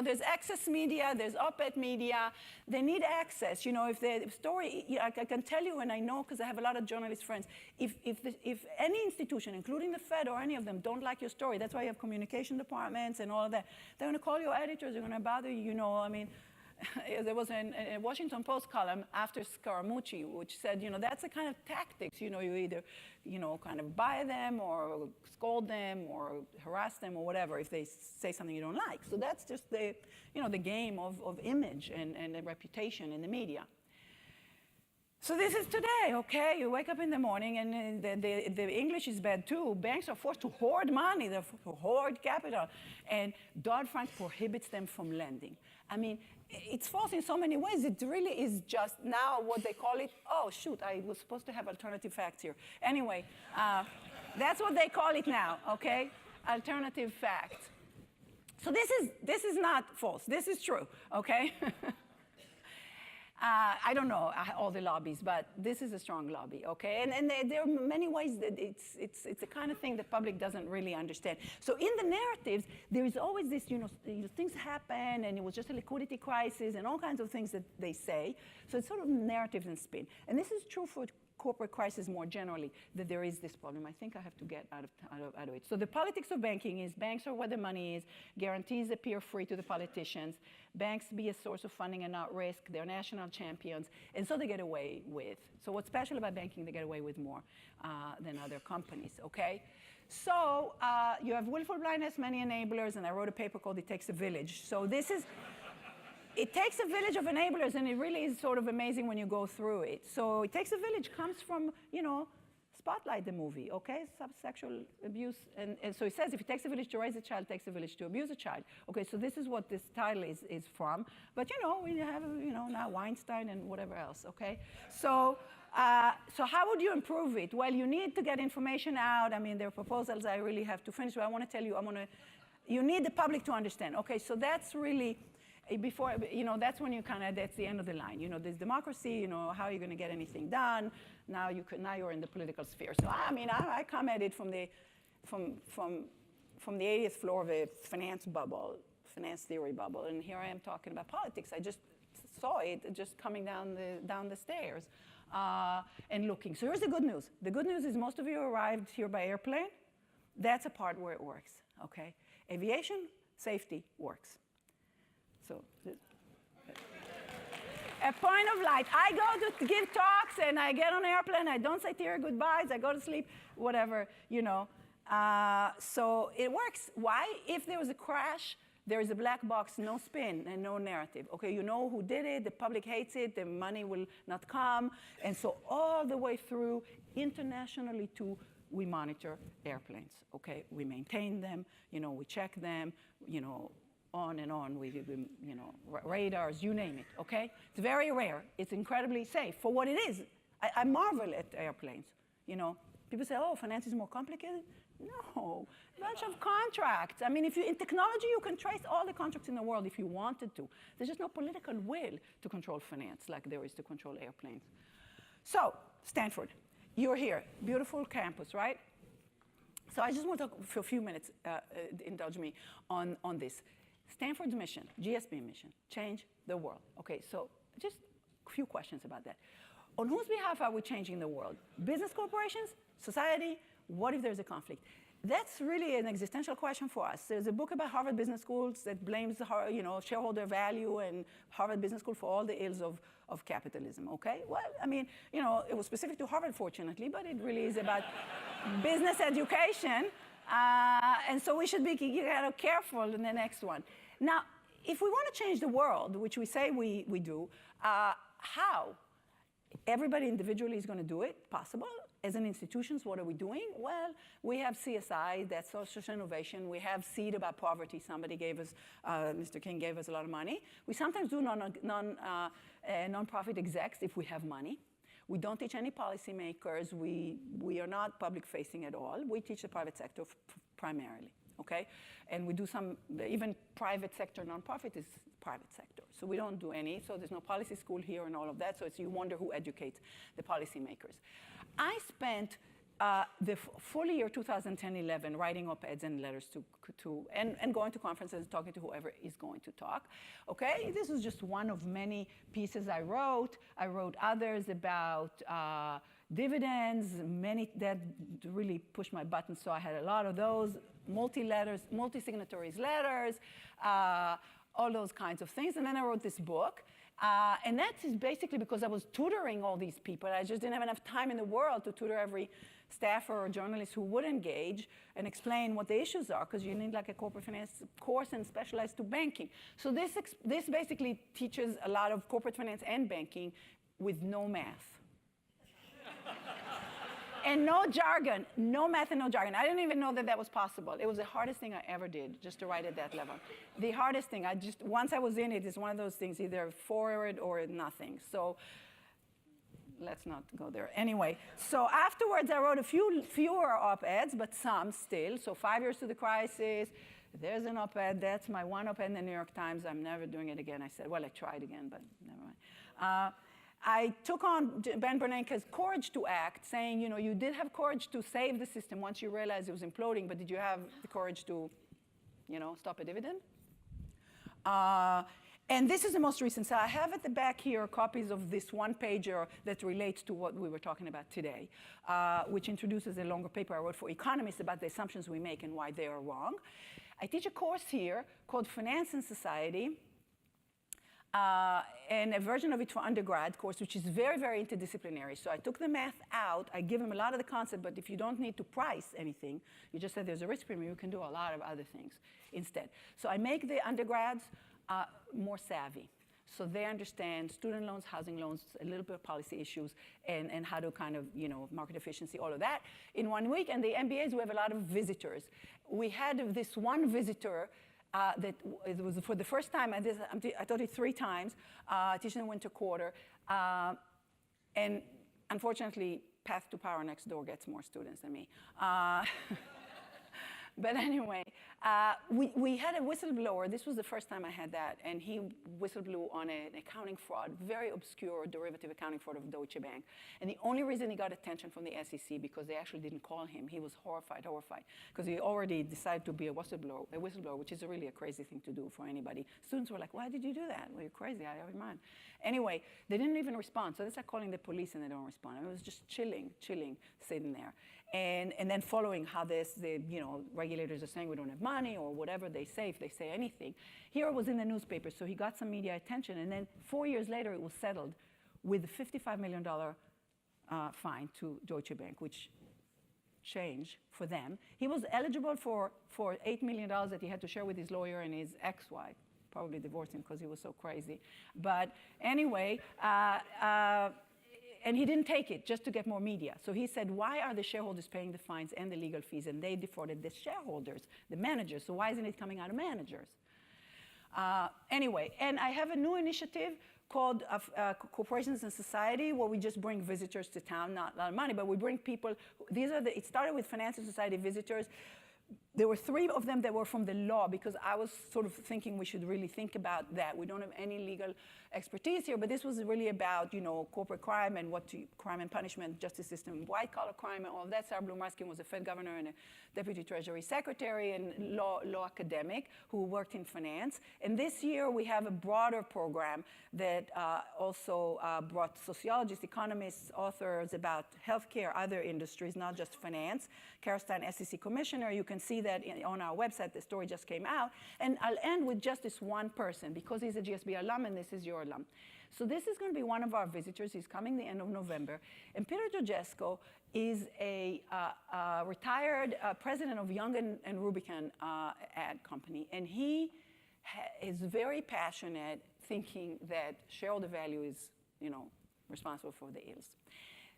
there's access media, there's op-ed media. They need access. If the story, I can tell you, and I know because I have a lot of journalist friends, if any institution, including the Fed or any of them, don't like your story, that's why you have communication departments and all of that. They're going to call your editors, they're going to bother you, there was a Washington Post column after Scaramucci, which said, that's the kind of tactics, you either, kind of buy them or scold them or harass them or whatever if they say something you don't like. So that's just the, the game of image and the reputation in the media. So this is today, okay? You wake up in the morning and the English is bad too. Banks are forced to hoard money, they're forced to hoard capital. And Dodd-Frank prohibits them from lending. I mean, it's false in so many ways. It really is just now what they call it. Oh, shoot, I was supposed to have alternative facts here. Anyway, that's what they call it now, okay? Alternative facts. So this is not false. This is true, okay? I don't know all the lobbies, but this is a strong lobby, okay? And there are many ways that it's the kind of thing the public doesn't really understand. So in the narratives, there is always this, things happen, and it was just a liquidity crisis, and all kinds of things that they say. So it's sort of narratives and spin. And this is true for corporate crisis more generally, that there is this problem. I think I have to get out of it. So the politics of banking is banks are where the money is, guarantees appear free to the politicians, banks be a source of funding and not risk, they're national champions, and so they get away with. So what's special about banking, they get away with more than other companies, okay? So you have willful blindness, many enablers, and I wrote a paper called It Takes a Village. So this is, it takes a village of enablers, and it really is sort of amazing when you go through it. So It Takes a Village comes from, Spotlight, the movie, okay? Sexual abuse. And so it says, if it takes a village to raise a child, it takes a village to abuse a child. Okay, so this is what this title is from. But, we have, now Weinstein and whatever else, okay? So how would you improve it? Well, you need to get information out. I mean, there are proposals I really have to finish, but I want to tell you, you need the public to understand. Okay, so that's really, before, that's when you that's the end of the line. There's democracy, how are you going to get anything done? Now you're in the political sphere. So I come at it from the 80th floor of a finance theory bubble, and here I am talking about politics. I just saw it just coming down the stairs and looking. So here's the good news. The good news is most of you arrived here by airplane. That's a part where it works, okay? Aviation safety works. So a point of light. I go to give talks and I get on an airplane. I don't say tear goodbyes. I go to sleep, whatever, So it works. Why? If there was a crash, There is a black box, no spin and no narrative. Okay, you know who did it, the public hates it, the money will not come. And so all the way through, internationally too, we monitor airplanes, okay? We maintain them, we check them, on and on, radars, you name it, okay? It's very rare. It's incredibly safe for what it is. I marvel at airplanes, People say, oh, finance is more complicated. No, a bunch of contracts. I mean, in technology, you can trace all the contracts in the world if you wanted to. There's just no political will to control finance like there is to control airplanes. So, Stanford, you're here. Beautiful campus, right? So I just want to talk for a few minutes, indulge me, on this. Stanford's mission, GSB mission, change the world. Okay, so just a few questions about that. On whose behalf are we changing the world? Business corporations? Society? What if there's a conflict? That's really an existential question for us. There's a book about Harvard Business Schools that blames shareholder value and Harvard Business School for all the ills of capitalism, okay? Well, I mean, it was specific to Harvard, fortunately, but it really is about business education. And so we should be kind of careful in the next one. Now, if we want to change the world, which we say we do, how? Everybody individually is going to do it, possible. As an institutions, what are we doing? Well, we have CSI, that's social innovation. We have Seed about poverty. Somebody gave us, Mr. King gave us a lot of money. We sometimes do nonprofit execs if we have money. We don't teach any policymakers. We are not public facing at all. We teach the private sector primarily, okay? And we do some, even private sector nonprofit is private sector. So we don't do any, so there's no policy school here and all of that. So you wonder who educates the policymakers. I spent the full year 2010-11 writing op-eds and letters and going to conferences and talking to whoever is going to talk. Okay, this is just one of many pieces I wrote. I wrote others about dividends, many that really pushed my buttons, so I had a lot of those, multi-signatories letters, all those kinds of things. And then I wrote this book. And that is basically because I was tutoring all these people. I just didn't have enough time in the world to tutor every staffer or journalist who would engage and explain what the issues are, because you need like a corporate finance course and specialized to banking. So this basically teaches a lot of corporate finance and banking with no math. And no jargon, no math and no jargon. I didn't even know that that was possible. It was the hardest thing I ever did, just to write at that level. The hardest thing, once I was in it, it's one of those things, either forward or nothing. So let's not go there. Anyway, so afterwards I wrote fewer op-eds, but some still. So 5 years to the crisis, there's an op-ed, that's my one op-ed in the New York Times. I'm never doing it again. I said, well, I tried again, but never mind. I took on Ben Bernanke's courage to act, saying, you did have courage to save the system once you realized it was imploding, but did you have the courage to, stop a dividend? And this is the most recent. So I have at the back here copies of this one-pager that relates to what we were talking about today, which introduces a longer paper I wrote for economists about the assumptions we make and why they are wrong. I teach a course here called Finance and Society, and a version of it for undergrad course, which is very, very interdisciplinary. So I took the math out. I give them a lot of the concept, but if you don't need to price anything, you just said there's a risk premium, you can do a lot of other things instead. So I make the undergrads more savvy. So they understand student loans, housing loans, a little bit of policy issues, and how to kind of, market efficiency, all of that in 1 week. And the MBAs, we have a lot of visitors. We had this one visitor that it was for the first time. I taught it 3 times, teaching the winter quarter. And unfortunately, Path to Power next door gets more students than me. But anyway, we had a whistleblower. This was the first time I had that. And he whistleblew on an accounting fraud, very obscure derivative accounting fraud of Deutsche Bank. And the only reason he got attention from the SEC, because they actually didn't call him, he was horrified, because he already decided to be a whistleblower, which is really a crazy thing to do for anybody. Students were like, why did you do that? Well, you're crazy, I have your mind. Anyway, they didn't even respond. So it's like calling the police and they don't respond. It was just chilling, sitting there. And then following how the regulators are saying we don't have money or whatever they say, if they say anything. Here it was in the newspaper, so he got some media attention, and then 4 years later it was settled with a $55 million fine to Deutsche Bank, which change for them. He was eligible for $8 million that he had to share with his lawyer and his ex-wife. Probably divorced him because he was so crazy. But anyway, and he didn't take it just to get more media. So he said, why are the shareholders paying the fines and the legal fees? And they defrauded the shareholders, the managers. So why isn't it coming out of managers? Anyway, and I have a new initiative called Corporations and Society, where we just bring visitors to town, not a lot of money, but we bring people. It started with Financial Society visitors. There were 3 of them that were from the law, because I was sort of thinking we should really think about that. We don't have any legal expertise here, but this was really about, corporate crime and crime and punishment, justice system, white-collar crime, and all of that. Sarah Bloom-Raskin was a Fed governor and a deputy treasury secretary and law academic who worked in finance. And this year we have a broader program that also brought sociologists, economists, authors about healthcare, other industries, not just finance. Kara Stein, SEC commissioner, you can see that on our website. The story just came out. And I'll end with just this one person, because he's a GSB alum and this is your alum. So this is going to be one of our visitors. He's coming the end of November. And Peter Georgescu is a retired president of Young and Rubicon ad company. And he is very passionate, thinking that shareholder value is, responsible for the ills.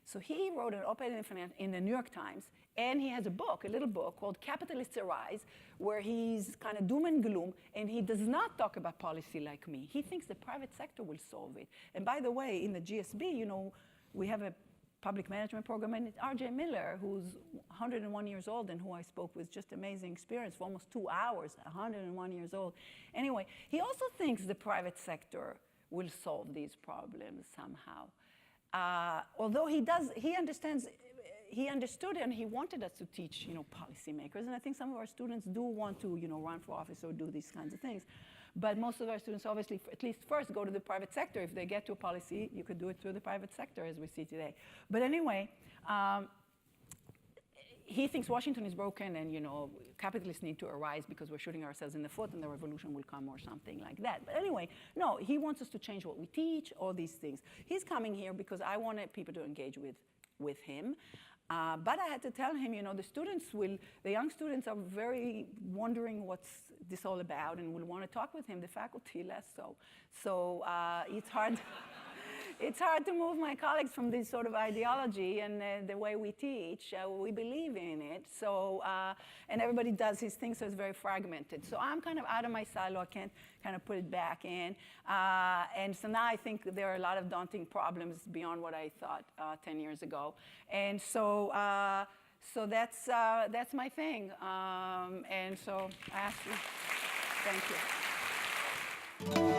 So he wrote an op-ed in the New York Times, and he has a little book called Capitalists Arise, where he's kind of doom and gloom, and he does not talk about policy like me. He thinks the private sector will solve it. And by the way, in the GSB, we have a public management program, and it's R.J. Miller, who's 101 years old and who I spoke with, just amazing experience for almost 2 hours, 101 years old. Anyway, he also thinks the private sector will solve these problems somehow. Although he understood and he wanted us to teach, policymakers. And I think some of our students do want to, run for office or do these kinds of things. But most of our students obviously, at least first, go to the private sector. If they get to a policy, you could do it through the private sector, as we see today. But anyway, he thinks Washington is broken and, capitalists need to arise because we're shooting ourselves in the foot and the revolution will come or something like that. But anyway, no, he wants us to change what we teach, all these things. He's coming here because I wanted people to engage with him. But I had to tell him, the young students are very wondering what's this all about and will want to talk with him. The faculty less so. So it's hard. It's hard to move my colleagues from this sort of ideology and the way we teach. We believe in it. So, and everybody does his thing, so it's very fragmented. So I'm kind of out of my silo. I can't kind of put it back in. And so now I think there are a lot of daunting problems beyond what I thought 10 years ago. And so, so that's my thing. And so I ask you, thank you.